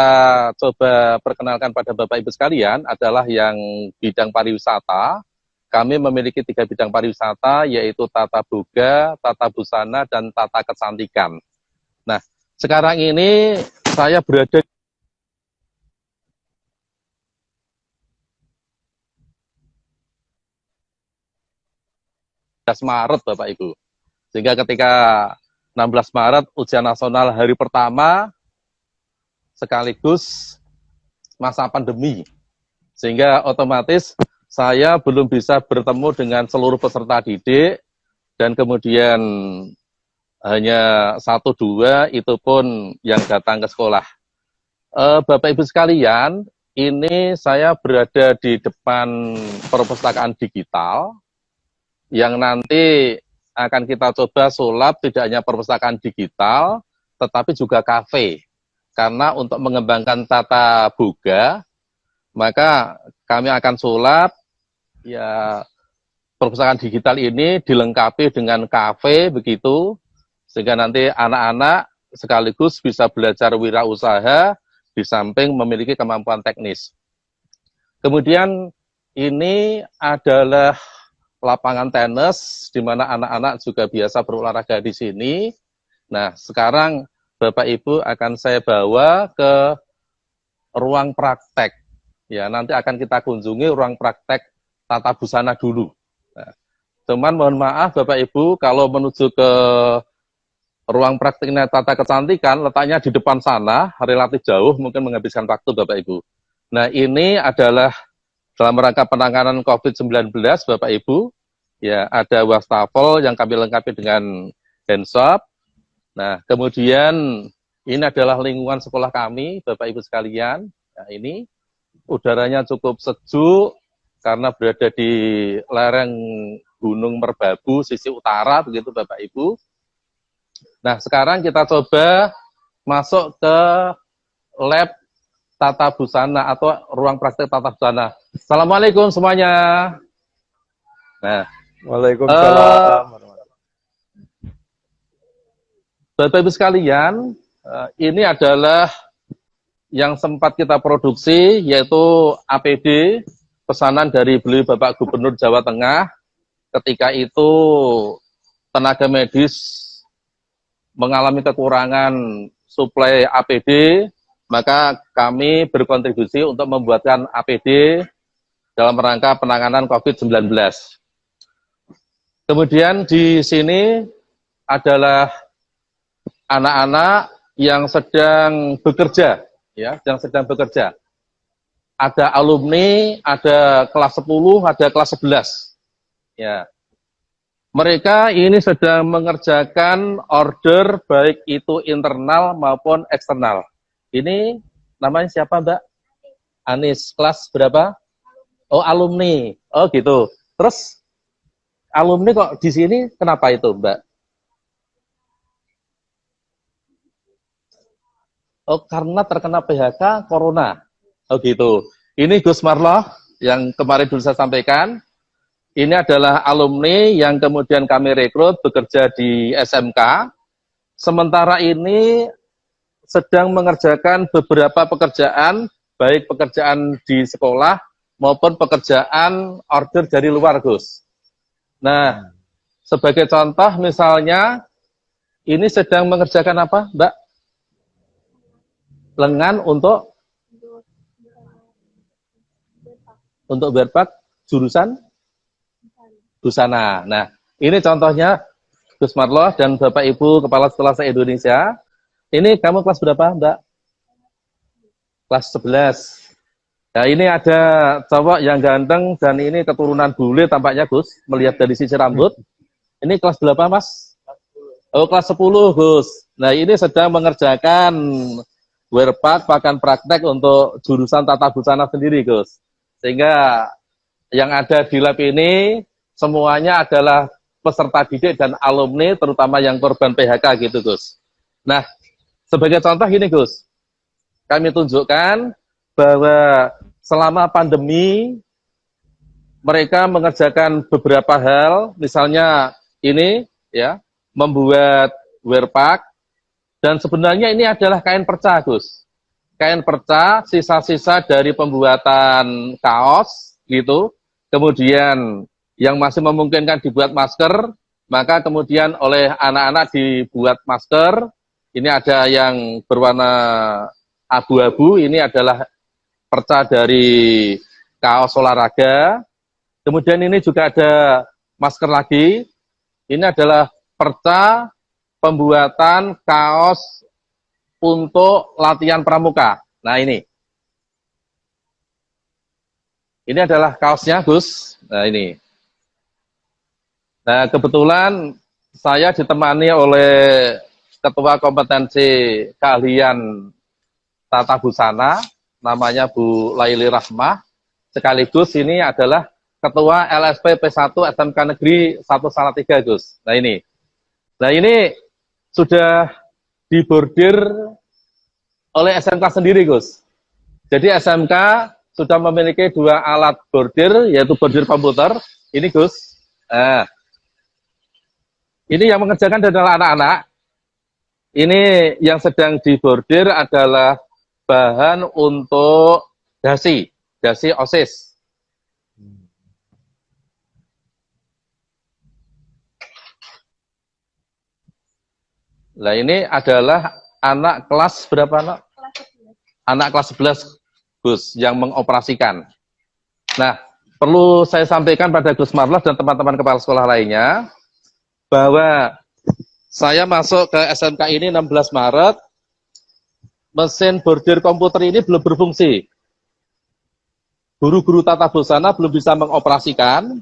coba perkenalkan pada Bapak Ibu sekalian adalah yang bidang pariwisata. Kami memiliki 3 bidang pariwisata, yaitu tata boga, tata busana, dan tata kecantikan. Nah, sekarang ini saya berada Maret Bapak Ibu. Sehingga ketika 16 Maret ujian nasional hari pertama sekaligus masa pandemi. Sehingga otomatis saya belum bisa bertemu dengan seluruh peserta didik dan kemudian hanya 1-2 itu pun yang datang ke sekolah. Bapak Ibu sekalian, ini saya berada di depan perpustakaan digital yang nanti akan kita coba sulap tidak hanya perpustakaan digital, tetapi juga kafe. Karena untuk mengembangkan tata boga, maka kami akan sulap ya perpustakaan digital ini dilengkapi dengan kafe begitu, sehingga nanti anak-anak sekaligus bisa belajar wirausaha di samping memiliki kemampuan teknis. Kemudian ini adalah lapangan tenis di mana anak-anak juga biasa berolahraga di sini. Nah, sekarang Bapak Ibu akan saya bawa ke ruang praktek. Ya, nanti akan kita kunjungi ruang praktek tata busana dulu. Nah, cuman mohon maaf Bapak Ibu kalau menuju ke ruang praktiknya tata kecantikan letaknya di depan sana, relatif jauh, mungkin menghabiskan waktu Bapak Ibu. Nah, ini adalah dalam rangka penanganan COVID-19 Bapak Ibu, ya ada wastafel yang kami lengkapi dengan handshop. Nah, kemudian ini adalah lingkungan sekolah kami Bapak Ibu sekalian. Nah, ini udaranya cukup sejuk karena berada di lereng Gunung Merbabu sisi utara begitu Bapak Ibu. Nah, sekarang kita coba masuk ke lab tata busana atau ruang praktek tata busana. Assalamualaikum semuanya. Nah, Waalaikumsalam. Bapak Ibu sekalian, ini adalah yang sempat kita produksi, yaitu APD, pesanan dari beliau Bapak Gubernur Jawa Tengah. Ketika itu tenaga medis mengalami kekurangan suplai APD, maka kami berkontribusi untuk membuatkan APD dalam rangka penanganan COVID-19. Kemudian di sini adalah anak-anak yang sedang bekerja, ya, yang sedang bekerja. Ada alumni, ada kelas 10, ada kelas 11. Ya. Mereka ini sedang mengerjakan order baik itu internal maupun eksternal. Ini namanya siapa, Mbak? Anis. Kelas berapa? Oh, alumni. Oh, gitu. Terus alumni kok di sini kenapa itu, Mbak? Oh, karena terkena PHK Corona. Oh, gitu. Ini Gus Marloh yang kemarin dulu saya sampaikan. Ini adalah alumni yang kemudian kami rekrut bekerja di SMK. Sementara ini sedang mengerjakan beberapa pekerjaan, baik pekerjaan di sekolah maupun pekerjaan order dari luar, Gus. Nah, sebagai contoh misalnya, ini sedang mengerjakan apa, Mbak? Lengan untuk berpak jurusan busana. Nah, ini contohnya Gus Marloh dan Bapak Ibu Kepala Sekolah se-Indonesia. Ini kamu kelas berapa, Mbak? Kelas 11. Nah, ini ada cowok yang ganteng dan ini keturunan bule tampaknya, Gus, melihat dari sisi rambut. Ini kelas berapa, Mas? Oh, kelas 10, Gus. Nah, ini sedang mengerjakan werpak, pakan praktek untuk jurusan tata busana sendiri, Gus. Sehingga yang ada di lab ini semuanya adalah peserta didik dan alumni, terutama yang korban PHK gitu, Gus. Nah, sebagai contoh gini, Gus, kami tunjukkan bahwa selama pandemi mereka mengerjakan beberapa hal, misalnya ini, ya, membuat werpak, dan sebenarnya ini adalah kain perca, Gus. Kain perca, sisa-sisa dari pembuatan kaos, gitu, kemudian yang masih memungkinkan dibuat masker, maka kemudian oleh anak-anak dibuat masker. Ini ada yang berwarna abu-abu, ini adalah perca dari kaos olahraga. Kemudian ini juga ada masker lagi, Ini adalah perca pembuatan kaos untuk latihan pramuka. Nah, ini. Ini adalah kaosnya, Gus. Nah, ini. Nah, kebetulan saya ditemani oleh Ketua Kompetensi Keahlian Tata Busana, namanya Bu Laili Rahmah. Sekaligus ini adalah Ketua LSP P1 SMK Negeri 1 Salatiga, Gus. Nah, ini. Nah, ini sudah dibordir oleh SMK sendiri, Gus. Jadi SMK sudah memiliki 2 alat bordir, yaitu bordir komputer. Ini, Gus. Nah, ini yang mengerjakan adalah anak-anak. Ini yang sedang dibordir adalah bahan untuk dasi OSIS. Nah, ini adalah anak kelas berapa, anak? Anak kelas 11, Gus, yang mengoperasikan. Nah, perlu saya sampaikan pada Gus Marlos dan teman-teman kepala sekolah lainnya, bahwa saya masuk ke SMK ini 16 Maret, mesin bordir komputer ini belum berfungsi. Guru-guru tata busana belum bisa mengoperasikan,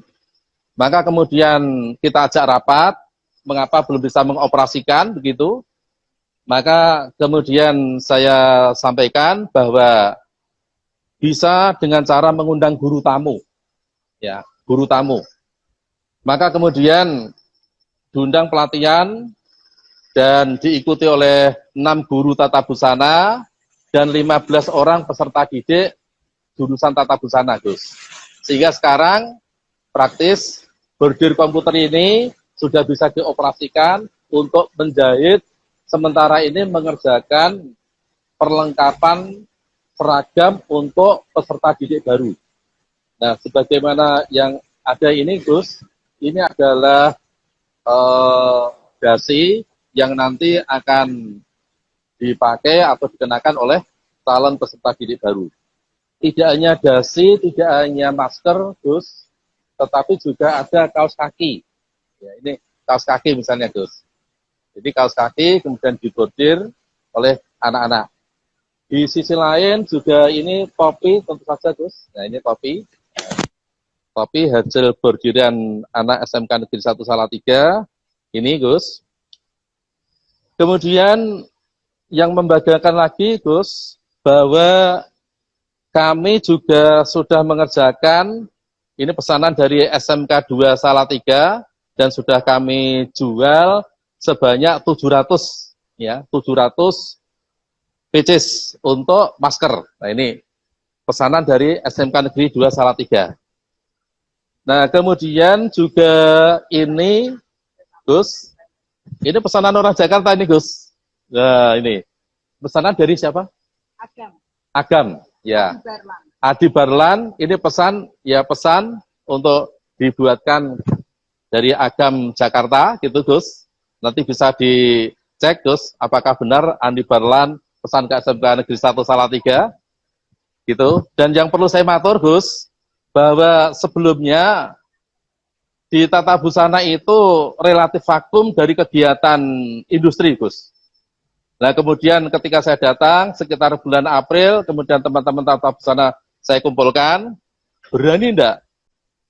maka kemudian kita ajak rapat, mengapa belum bisa mengoperasikan, begitu. Maka kemudian saya sampaikan bahwa bisa dengan cara mengundang guru tamu, ya, guru tamu. Maka kemudian diundang pelatihan dan diikuti oleh 6 guru tata busana dan 15 orang peserta didik jurusan tata busana, Gus. Sehingga sekarang praktis bordir komputer ini sudah bisa dioperasikan untuk menjahit, sementara ini mengerjakan perlengkapan seragam untuk peserta didik baru. Nah, sebagaimana yang ada ini, Gus, ini adalah dasi yang nanti akan dipakai atau dikenakan oleh calon peserta didik baru. Tidak hanya dasi, tidak hanya masker, Gus, tetapi juga ada kaos kaki. Ya, ini kaos kaki misalnya, Gus. Jadi kaos kaki kemudian dibordir oleh anak-anak. Di sisi lain juga ini topi, tentu saja, Gus. Nah, ini topi. Topi hasil bordiran anak SMK Negeri 1 Salatiga. Ini, Gus. Kemudian yang membanggakan lagi, Gus, bahwa kami juga sudah mengerjakan, ini pesanan dari SMK 2 Salatiga, dan sudah kami jual sebanyak 700, ya, 700 pieces untuk masker. Nah, ini pesanan dari SMK Negeri 2 Salatiga. Nah, kemudian juga ini, Gus, ini pesanan orang Jakarta ini, Gus. Nah, ini pesanan dari siapa? Agam, ya. Adi Barlan, ini pesan untuk dibuatkan dari Agam Jakarta, gitu, Gus. Nanti bisa dicek, Gus, apakah benar Andi Barlan pesan ke SMK Negeri 1 Salatiga, gitu. Dan yang perlu saya matur, Gus, bahwa sebelumnya di tata busana itu relatif vakum dari kegiatan industri, Gus. Nah, kemudian ketika saya datang sekitar bulan April, kemudian teman-teman tata busana saya kumpulkan, berani enggak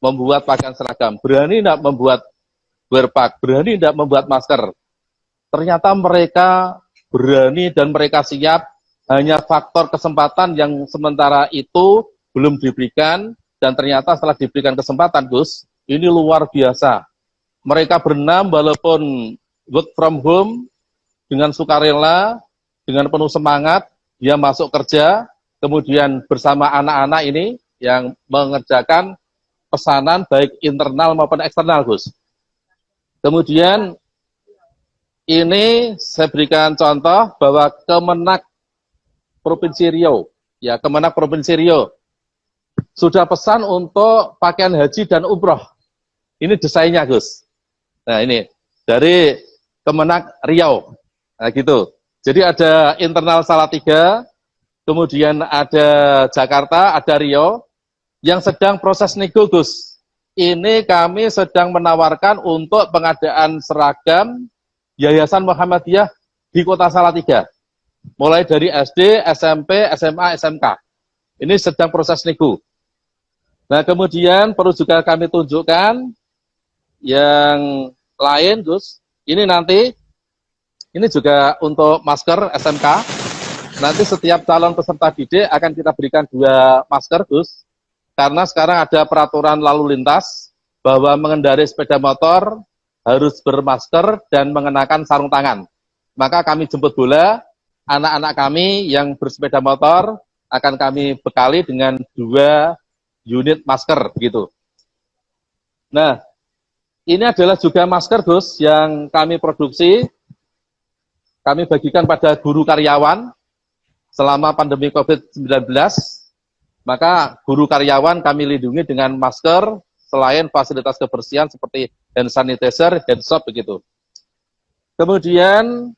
membuat pakaian seragam, berani enggak membuat wearpack, berani enggak membuat masker. Ternyata mereka berani dan mereka siap, hanya faktor kesempatan yang sementara itu belum diberikan, dan ternyata setelah diberikan kesempatan, Gus, ini luar biasa. Mereka berenam walaupun work from home, dengan sukarela, dengan penuh semangat, dia masuk kerja, kemudian bersama anak-anak ini yang mengerjakan pesanan baik internal maupun eksternal, Gus. Kemudian ini saya berikan contoh bahwa Kemenak Provinsi Riau, ya, Kemenak Provinsi Riau sudah pesan untuk pakaian haji dan umroh. Ini desainnya, Gus. Nah, ini dari Kemenak Riau. Nah, gitu. Jadi ada internal Salatiga, kemudian ada Jakarta, ada Riau, yang sedang proses nego, Gus. ini kami sedang menawarkan untuk pengadaan seragam Yayasan Muhammadiyah di Kota Salatiga. Mulai dari SD, SMP, SMA, SMK. Ini sedang proses nego. Nah, kemudian perlu juga kami tunjukkan yang lain, Gus. Ini nanti, ini juga untuk masker SMK. Nanti setiap calon peserta didik akan kita berikan 2 masker, Gus. Karena sekarang ada peraturan lalu lintas bahwa mengendarai sepeda motor harus bermasker dan mengenakan sarung tangan. Maka kami jemput bola, anak-anak kami yang bersepeda motor akan kami bekali dengan 2 unit masker gitu. Nah, ini adalah juga masker, Gus, yang kami produksi. Kami bagikan pada guru karyawan selama pandemi COVID-19. Maka guru karyawan kami lindungi dengan masker, selain fasilitas kebersihan seperti hand sanitizer, hand soap begitu. Kemudian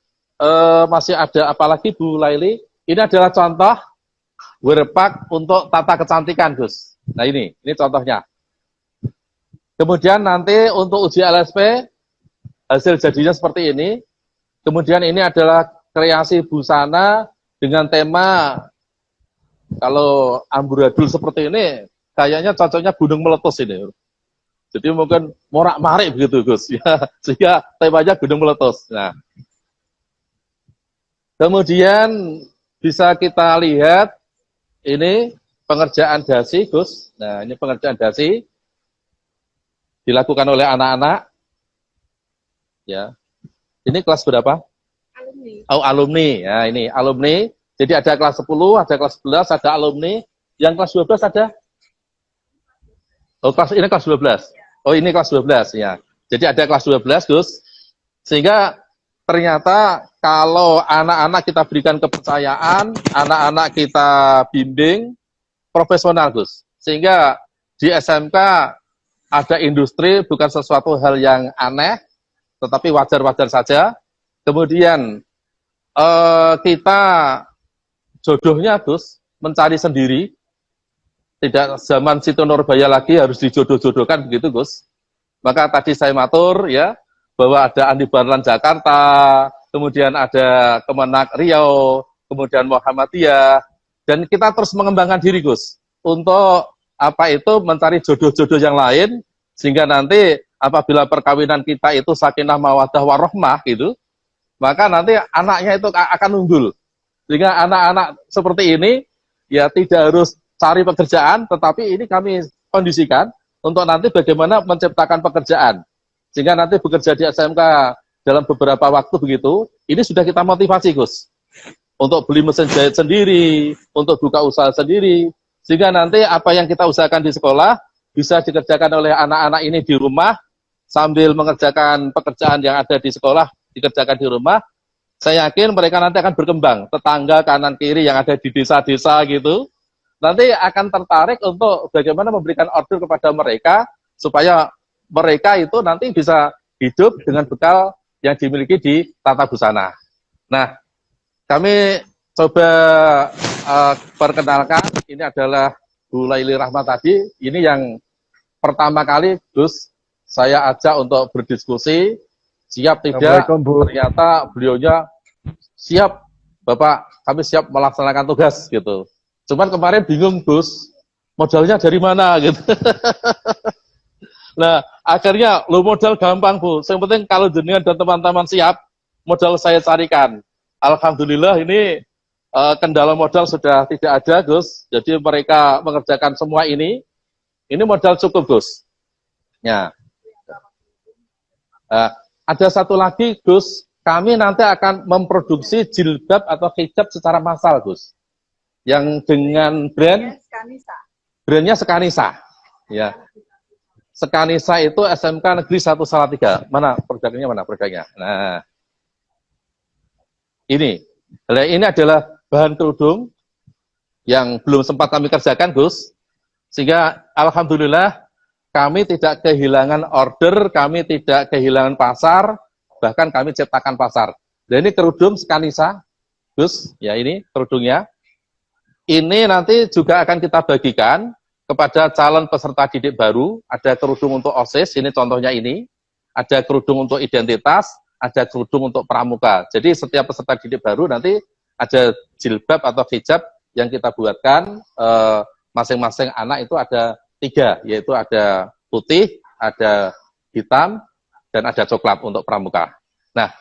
masih ada apa lagi, Bu Laili? Ini adalah contoh wearpack untuk tata kecantikan, Gus. Nah ini contohnya. Kemudian nanti untuk uji LSP, hasil jadinya seperti ini. Kemudian ini adalah kreasi busana dengan tema, kalau amburadul seperti ini, kayaknya cocoknya gunung meletus ini. Jadi mungkin morak-marik begitu, Gus. Ya, sehingga temanya gunung meletus. Nah, kemudian bisa kita lihat ini pengerjaan dasi, Gus. Nah, ini pengerjaan dasi dilakukan oleh anak-anak. Ya, ini kelas berapa? Alumni. Oh, alumni. Ya, ini alumni. Jadi ada kelas 10, ada kelas 11, ada alumni. Yang kelas 12 ada? Oh, ini kelas 12. Oh, ini kelas 12 ya. Jadi ada kelas 12, Gus. Sehingga ternyata kalau anak-anak kita berikan kepercayaan, anak-anak kita bimbing profesional, Gus. Sehingga di SMK ada industri bukan sesuatu hal yang aneh, tetapi wajar-wajar saja. Kemudian kita jodohnya, Gus, mencari sendiri. Tidak zaman Siti Nurbaya lagi harus dijodoh-jodohkan begitu, Gus. Maka tadi saya matur ya bahwa ada Andi Barlan Jakarta, kemudian ada Kemenak Riau, kemudian Muhammadiyah, dan kita terus mengembangkan diri, Gus, untuk apa itu mencari jodoh-jodoh yang lain, sehingga nanti apabila perkawinan kita itu sakinah mawaddah warahmah gitu, maka nanti anaknya itu akan unggul. Sehingga anak-anak seperti ini ya tidak harus cari pekerjaan, tetapi ini kami kondisikan untuk nanti bagaimana menciptakan pekerjaan. Sehingga nanti bekerja di SMK dalam beberapa waktu begitu, ini sudah kita motivasi, Gus. Untuk beli mesin jahit sendiri, untuk buka usaha sendiri. Sehingga nanti apa yang kita usahakan di sekolah bisa dikerjakan oleh anak-anak ini di rumah, sambil mengerjakan pekerjaan yang ada di sekolah, dikerjakan di rumah. Saya yakin mereka nanti akan berkembang. Tetangga kanan kiri yang ada di desa-desa gitu, nanti akan tertarik untuk bagaimana memberikan order kepada mereka supaya mereka itu nanti bisa hidup dengan bekal yang dimiliki di tata busana. Nah, kami coba perkenalkan, ini adalah Bu Laili Rahmat tadi. Ini yang pertama kali, Gus, saya ajak untuk berdiskusi. Siap tidak? Ternyata beliaunya siap, Bapak, kami siap melaksanakan tugas gitu. Cuman kemarin bingung, Gus, modalnya dari mana gitu. Nah, akhirnya lo modal gampang, Bu. Yang penting kalau jenengan dan teman-teman siap, modal saya carikan. Alhamdulillah ini kendala modal sudah tidak ada, Gus. Jadi mereka mengerjakan semua ini modal cukup, Gus. Ya. Ada satu lagi, Gus, kami nanti akan memproduksi jilbab atau hijab secara massal, Gus. Yang dengan brandnya Sekanisa. Ya. Sekanisa itu SMK Negeri 1 Salatiga. Mana produknya, mana produknya? Nah, ini adalah bahan kerudung yang belum sempat kami kerjakan, Gus. Sehingga alhamdulillah kami tidak kehilangan order, kami tidak kehilangan pasar, bahkan kami ciptakan pasar. Dan ini kerudung Sekanisa, Gus. Ya, ini kerudungnya. Ini nanti juga akan kita bagikan kepada calon peserta didik baru, ada kerudung untuk OSIS, ini contohnya ini, ada kerudung untuk identitas, ada kerudung untuk pramuka. Jadi setiap peserta didik baru nanti ada jilbab atau hijab yang kita buatkan, masing-masing anak itu ada 3, yaitu ada putih, ada hitam, dan ada coklat untuk pramuka. Nah,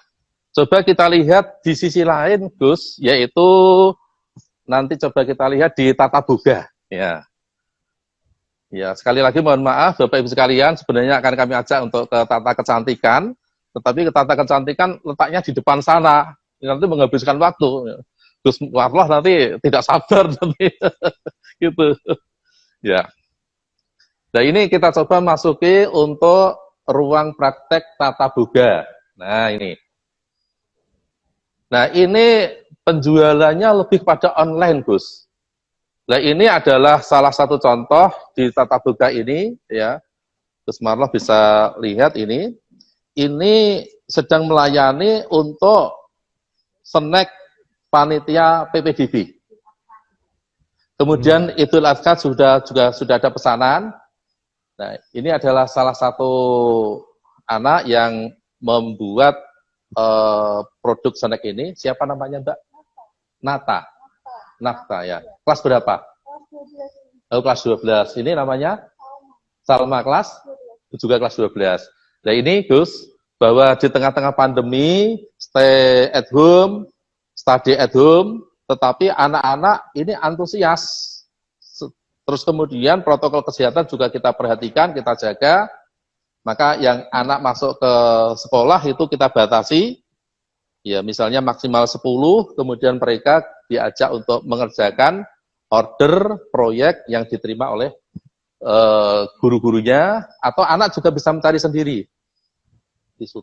coba kita lihat di sisi lain, Gus, yaitu nanti coba kita lihat di tata boga. Ya, sekali lagi mohon maaf Bapak Ibu sekalian, sebenarnya akan kami ajak untuk ke tata kecantikan, tetapi ke tata kecantikan letaknya di depan sana, nanti menghabiskan waktu. Gus Marloh nanti tidak sabar nanti, gitu. Ya. Nah ini kita coba masuki untuk ruang praktek tata boga. Nah ini. Nah ini penjualannya lebih pada online, Gus. Nah ini adalah salah satu contoh di tata boga ini, ya. Gus Marloh bisa lihat ini. Ini sedang melayani untuk snack panitia PPDB. Kemudian Idul Adha sudah ada pesanan. Nah ini adalah salah satu anak yang membuat produk snack ini. Siapa namanya, Mbak? Nafta ya. Kelas berapa? Oh, kelas 12. Ini namanya Salma, kelas juga kelas 12. Nah ini Gus, bahwa di tengah-tengah pandemi, stay at home, study at home, tetapi anak-anak ini antusias. Terus kemudian protokol kesehatan juga kita perhatikan, kita jaga. Maka yang anak masuk ke sekolah itu kita batasi. Ya, misalnya maksimal 10, kemudian mereka diajak untuk mengerjakan order proyek yang diterima oleh guru-gurunya, atau anak juga bisa mencari sendiri. Tisu.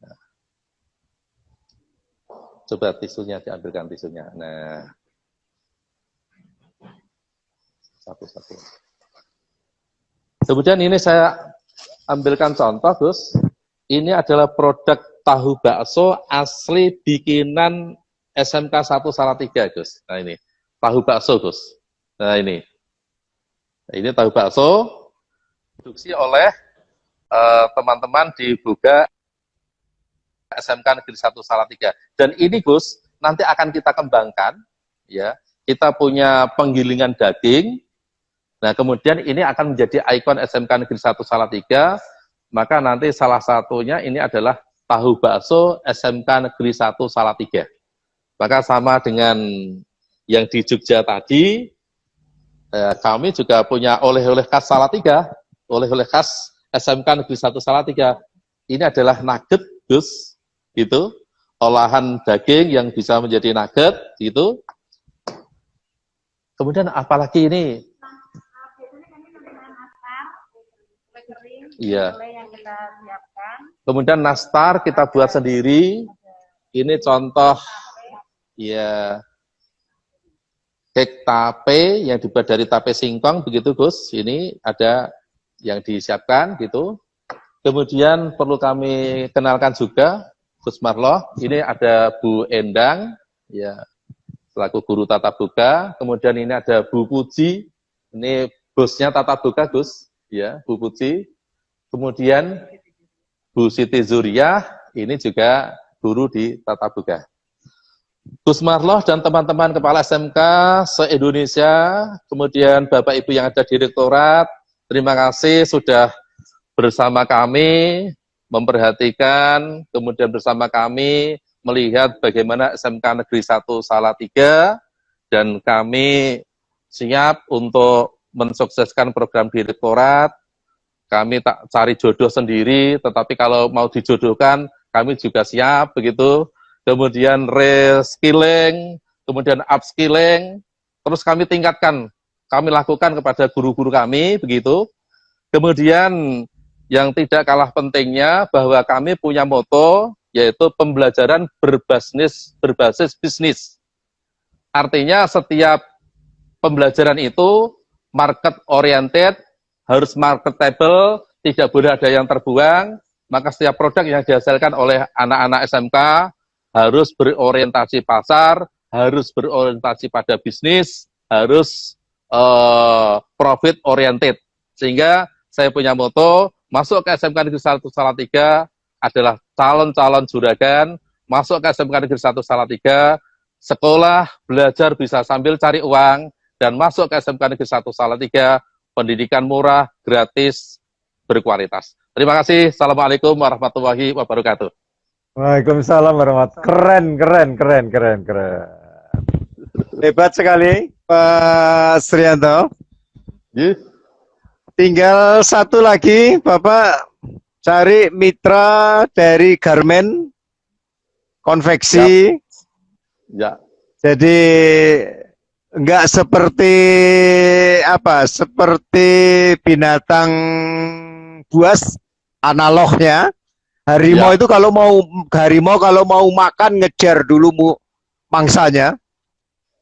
Nah. Coba tisunya, diambilkan tisunya. Nah, satu-satu. Kemudian ini saya ambilkan contoh, Gus. Ini adalah produk tahu bakso asli bikinan SMK 1 Salatiga, Gus. Nah ini, tahu bakso, Gus. Nah ini tahu bakso, produksi oleh teman-teman di Boga SMK Negeri 1 Salatiga. Dan ini, Gus, nanti akan kita kembangkan, ya. Kita punya penggilingan daging. Nah, kemudian ini akan menjadi ikon SMK Negeri 1 Salatiga. Maka nanti salah satunya ini adalah tahu bakso SMK Negeri 1 Salatiga. Maka sama dengan yang di Jogja tadi, kami juga punya oleh-oleh khas Salatiga, oleh-oleh khas SMK Negeri 1 Salatiga. Ini adalah nugget, Gus, gitu, olahan daging yang bisa menjadi nugget, gitu. Kemudian apalagi ini? Iya. Kemudian nastar kita buat sendiri. Ini contoh, ya, cake tape yang dibuat dari tape singkong, begitu, Gus. Ini ada yang disiapkan, gitu. Kemudian perlu kami kenalkan juga, Gus Marloh, ini ada Bu Endang, ya, selaku guru tata boga. Kemudian ini ada Bu Puji, ini bosnya tata boga, Gus, ya, Bu Puji. Kemudian Bu Siti Zuriyah, ini juga guru di tata boga. Gus Marloh dan teman-teman kepala SMK se-Indonesia, kemudian Bapak Ibu yang ada di Direktorat, terima kasih sudah bersama kami, memperhatikan, kemudian bersama kami melihat bagaimana SMK Negeri 1 Salatiga, dan kami siap untuk mensukseskan program Direktorat. Kami tak cari jodoh sendiri, tetapi kalau mau dijodohkan, kami juga siap, begitu. Kemudian reskilling, kemudian upskilling, terus kami tingkatkan, kami lakukan kepada guru-guru kami, begitu. Kemudian yang tidak kalah pentingnya, bahwa kami punya moto, yaitu pembelajaran berbasis bisnis. Artinya setiap pembelajaran itu market oriented, harus marketable, tidak boleh ada yang terbuang, maka setiap produk yang dihasilkan oleh anak-anak SMK harus berorientasi pasar, harus berorientasi pada bisnis, harus profit oriented. Sehingga saya punya moto, masuk ke SMK Negeri 1 Salatiga adalah calon-calon juragan, masuk ke SMK Negeri 1 Salatiga, sekolah, belajar bisa sambil cari uang, dan masuk ke SMK Negeri 1 Salatiga, pendidikan murah, gratis, berkualitas. Terima kasih. Assalamualaikum warahmatullahi wabarakatuh. Waalaikumsalam warahmatullahi wabarakatuh. Keren. Hebat sekali, Pak Srianto. Yeah. Tinggal satu lagi, Bapak cari mitra dari garmen, konveksi. Ya. Jadi enggak seperti seperti binatang buas analognya. Harimau itu kalau mau makan ngejar dulu mangsanya.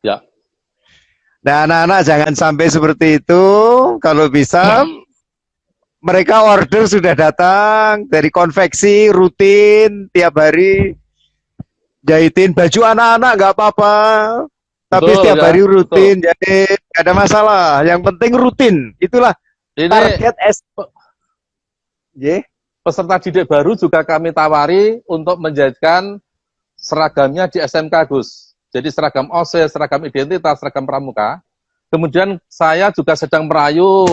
Ya. Nah, anak-anak jangan sampai seperti itu. Kalau bisa, mereka order sudah datang dari konveksi rutin tiap hari, jahitin baju anak-anak nggak apa-apa. Tapi Betul, setiap ya. hari rutin, jadi nggak ada masalah. Yang penting rutin. Itulah Ini target peserta didik baru juga kami tawari untuk menjadikan seragamnya di SMK, Gus. Jadi seragam OSIS, seragam identitas, seragam pramuka. Kemudian saya juga sedang merayu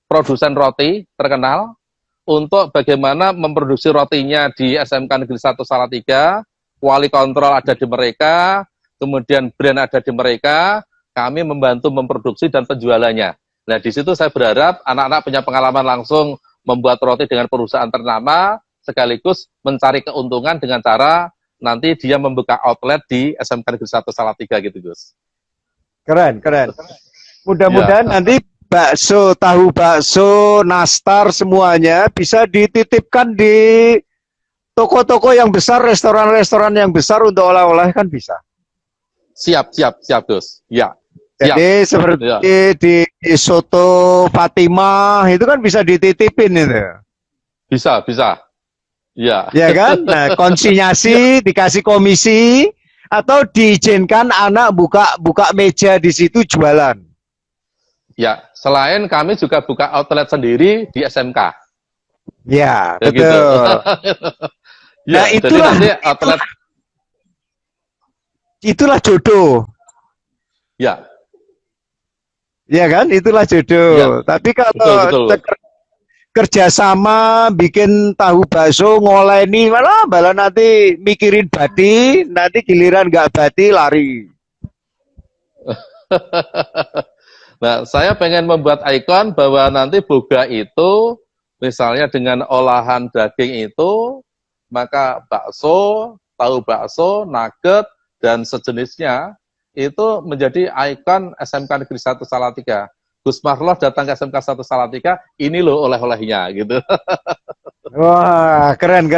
produsen roti terkenal untuk bagaimana memproduksi rotinya di SMK Negeri 1 Salatiga, quality control ada di mereka, kemudian brand ada di mereka, kami membantu memproduksi dan penjualannya. Nah, di situ saya berharap anak-anak punya pengalaman langsung membuat roti dengan perusahaan ternama, sekaligus mencari keuntungan dengan cara nanti dia membuka outlet di SMK Negeri 1 Salatiga gitu, Gus. Keren. Mudah-mudahan nanti bakso, tahu bakso, nastar semuanya bisa dititipkan di toko-toko yang besar, restoran-restoran yang besar untuk oleh-oleh kan bisa. Siap, Gus. Ya. Jadi seperti di soto Fatimah itu kan bisa dititipin itu. Bisa. Ya. Ya kan? Nah, konsinyasi dikasih komisi atau diizinkan anak buka meja di situ jualan. Ya, selain kami juga buka outlet sendiri di SMK. Ya, Ya, betul. gitu. Ya, Nah, jadi nanti outlet itulah jodoh. ya. Ya kan? Itulah jodoh. Ya. Tapi kalau Betul. kerjasama bikin tahu bakso ngoleni malah nanti mikirin bati, nanti giliran nggak bati lari. Nah, saya pengen membuat ikon bahwa nanti boga itu misalnya dengan olahan daging itu, maka bakso, tahu bakso, nugget dan sejenisnya itu menjadi ikon SMK Negeri 1 Salatiga. Gus Marloh datang ke SMK 1 Salatiga, ini loh oleh-olehnya gitu. Wah, keren.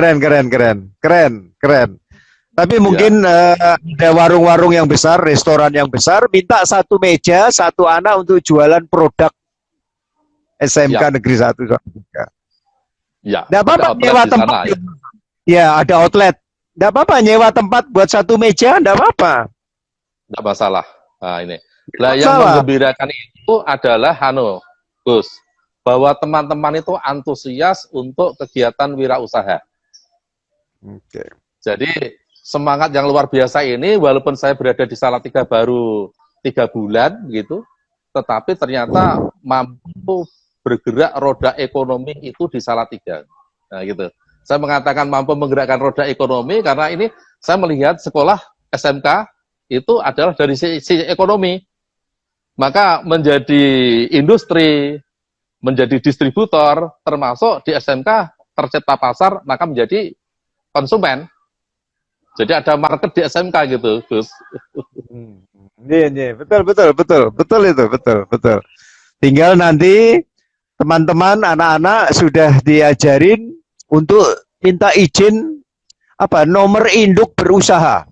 Tapi mungkin ada warung-warung yang besar, restoran yang besar, minta satu meja, satu anak untuk jualan produk SMK Negeri 1 Salatiga. Ya. Nggak apa-apa nyewa tempat. Ya, ada outlet. Nggak apa-apa nyewa tempat buat satu meja, nggak apa-apa. Nggak masalah. Nah, ini. Lah yang menggembirakan itu adalah Gus, bahwa teman-teman itu antusias untuk kegiatan wirausaha. Oke. Jadi semangat yang luar biasa ini, walaupun saya berada di Salatiga baru 3 bulan gitu, tetapi ternyata mampu bergerak roda ekonomi itu di Salatiga. Nah gitu. Saya mengatakan mampu menggerakkan roda ekonomi karena ini saya melihat sekolah SMK itu adalah dari sisi ekonomi. Maka menjadi industri, menjadi distributor, termasuk di SMK tercipta pasar, maka menjadi konsumen. Jadi ada market di SMK gitu, Gus. Iya, betul. Tinggal nanti teman-teman, anak-anak sudah diajarin untuk minta izin nomor induk berusaha.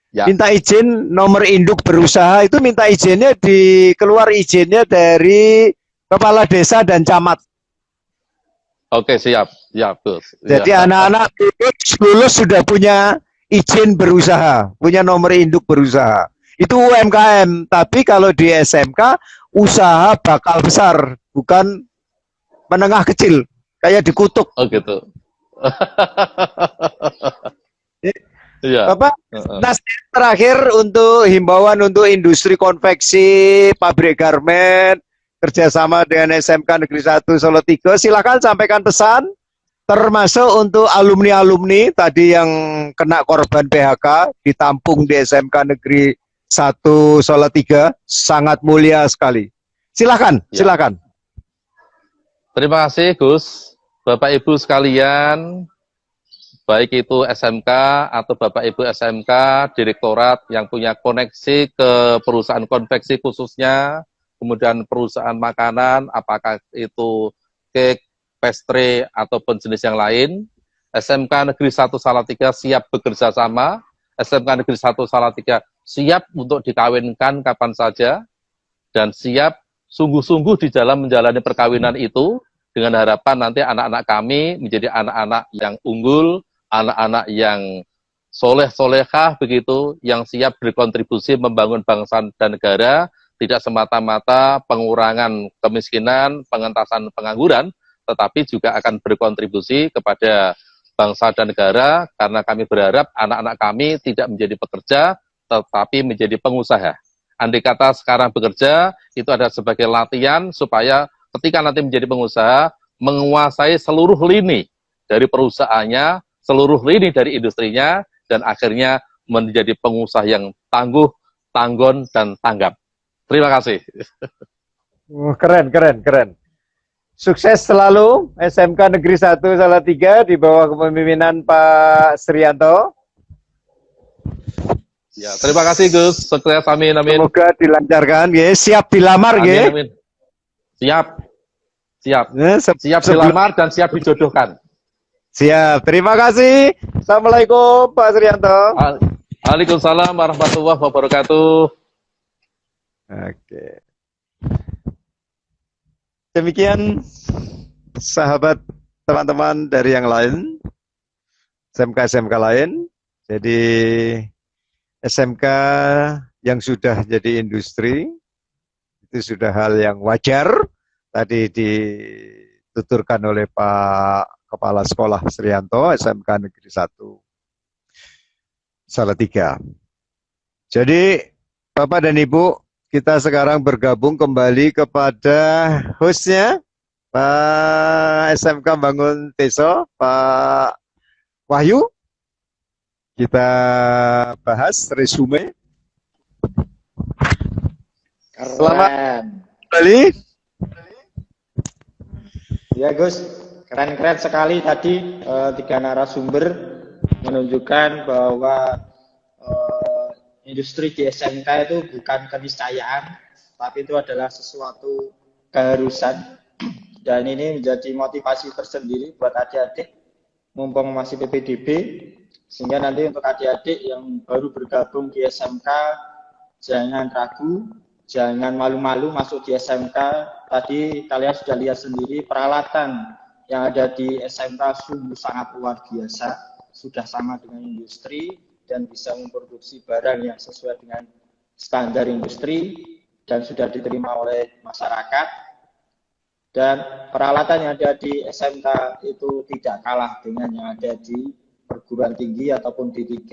Ya. Minta izin nomor induk berusaha itu minta izinnya keluar izinnya dari kepala desa dan camat. Oke, siap, Gus. Jadi anak-anak lulus sudah punya izin berusaha, punya nomor induk berusaha. Itu UMKM, tapi kalau di SMK usaha bakal besar, bukan menengah kecil, kayak dikutuk. Oh gitu. Iya. Bapak, nasihat terakhir untuk himbauan untuk industri konveksi, pabrik garment, kerjasama dengan SMK Negeri 1 Solo 3, silakan sampaikan pesan, termasuk untuk alumni-alumni tadi yang kena korban PHK, ditampung di SMK Negeri 1 Solo 3, sangat mulia sekali. Silakan, Ya. silakan. Terima kasih Gus, Bapak Ibu sekalian, baik itu SMK atau Bapak Ibu SMK, direktorat yang punya koneksi ke perusahaan konveksi khususnya, kemudian perusahaan makanan, apakah itu cake, pastry, ataupun jenis yang lain, SMK Negeri 1 Salatiga siap bekerja sama, SMK Negeri 1 Salatiga siap untuk dikawinkan kapan saja, dan siap sungguh-sungguh di dalam menjalani perkawinan itu, dengan harapan nanti anak-anak kami menjadi anak-anak yang unggul, anak-anak yang soleh-solehah begitu, yang siap berkontribusi membangun bangsa dan negara, tidak semata-mata pengurangan kemiskinan, pengentasan pengangguran, tetapi juga akan berkontribusi kepada bangsa dan negara, karena kami berharap anak-anak kami tidak menjadi pekerja, tetapi menjadi pengusaha. Andai kata sekarang bekerja, itu ada sebagai latihan supaya ketika nanti menjadi pengusaha, menguasai seluruh lini dari perusahaannya, seluruh lini dari industrinya, dan akhirnya menjadi pengusaha yang tangguh, tanggon, dan tanggap. Terima kasih. Keren, keren, keren. Sukses selalu SMK Negeri 1 Salatiga di bawah kepemimpinan Pak Srianto. Ya, terima kasih Gus. Sukses, amin, amin. Semoga dilancarkan, ya. Siap dilamar, Amin, ya. amin. Siap, siap. Ya, Siap dilamar dan siap dijodohkan. Siap, terima kasih. Assalamualaikum Pak Srianto. Waalaikumsalam warahmatullahi wabarakatuh. Oke. Demikian sahabat teman-teman dari yang lain, SMK-SMK lain. Jadi SMK yang sudah jadi industri, itu sudah hal yang wajar. Tadi dituturkan oleh Pak Kepala Sekolah Srianto, SMK Negeri 1 Salatiga. Jadi Bapak dan Ibu, kita sekarang bergabung kembali kepada hostnya, Pak SMK Bangun Teso, Pak Wahyu. Kita bahas resume. Selamat kembali. Ya Gus, keren-keren sekali tadi tiga narasumber menunjukkan bahwa industri di SMK itu bukan keniscayaan, tapi itu adalah sesuatu keharusan, dan ini menjadi motivasi tersendiri buat adik-adik mumpung masih PPDB, sehingga nanti untuk adik-adik yang baru bergabung di SMK jangan ragu, jangan malu-malu masuk di SMK. Tadi kalian sudah lihat sendiri peralatan yang ada di SMK sungguh sangat luar biasa, sudah sama dengan industri dan bisa memproduksi barang yang sesuai dengan standar industri dan sudah diterima oleh masyarakat. Dan peralatan yang ada di SMK itu tidak kalah dengan yang ada di perguruan tinggi ataupun D3,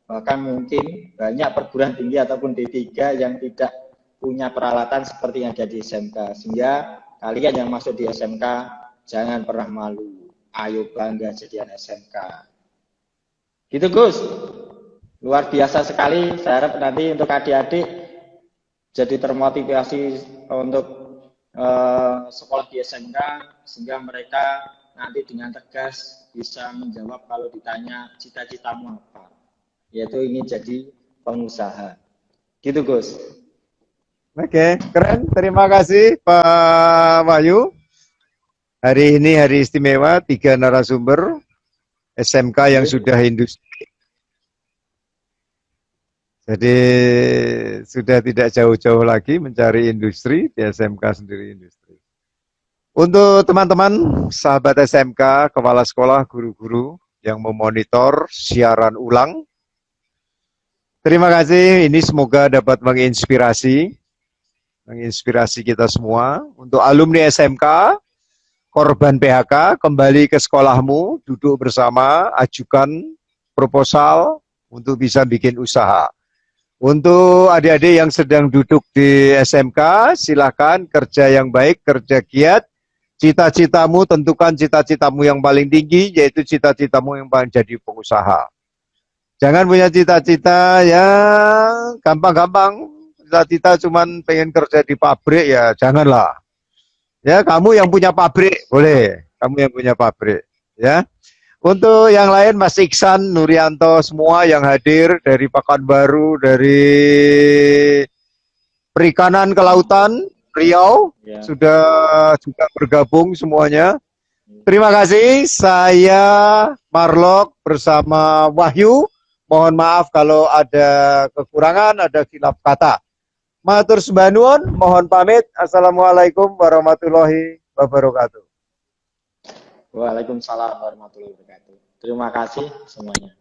bahkan mungkin banyak perguruan tinggi ataupun D3 yang tidak punya peralatan seperti yang ada di SMK. Sehingga kalian yang masuk di SMK jangan pernah malu, ayo bangga jadian SMK. Gitu Gus, luar biasa sekali. Saya harap nanti untuk adik-adik jadi termotivasi untuk sekolah di SMK, sehingga mereka nanti dengan tegas bisa menjawab kalau ditanya cita-citamu apa, yaitu ingin jadi pengusaha. Gitu Gus. Oke, keren. Terima kasih Pak Wahyu. Hari ini hari istimewa, 3 narasumber SMK yang sudah industri. Jadi sudah tidak jauh-jauh lagi mencari industri, di SMK sendiri industri. Untuk teman-teman, sahabat SMK, kepala sekolah, guru-guru yang memonitor siaran ulang, Terima kasih, ini semoga dapat menginspirasi kita semua. Untuk alumni SMK, korban PHK, kembali ke sekolahmu, duduk bersama, ajukan proposal untuk bisa bikin usaha. Untuk adik-adik yang sedang duduk di SMK, silakan kerja yang baik, kerja giat. Cita-citamu, tentukan cita-citamu yang paling tinggi, yaitu cita-citamu yang paling jadi pengusaha. Jangan punya cita-cita yang gampang-gampang. Cita-cita cuman pengen kerja di pabrik, ya janganlah. Ya, kamu yang punya pabrik, boleh. Kamu yang punya pabrik, ya. Untuk yang lain, Mas Iksan, Nurianto, semua yang hadir dari Pekanbaru, dari Perikanan Kelautan, Riau, Ya. sudah juga bergabung semuanya. Terima kasih, saya Marlok bersama Wahyu. Mohon maaf kalau ada kekurangan, ada khilaf kata. Matur sembah nuwun, mohon pamit. Assalamualaikum warahmatullahi wabarakatuh. Waalaikumsalam warahmatullahi wabarakatuh. Terima kasih semuanya.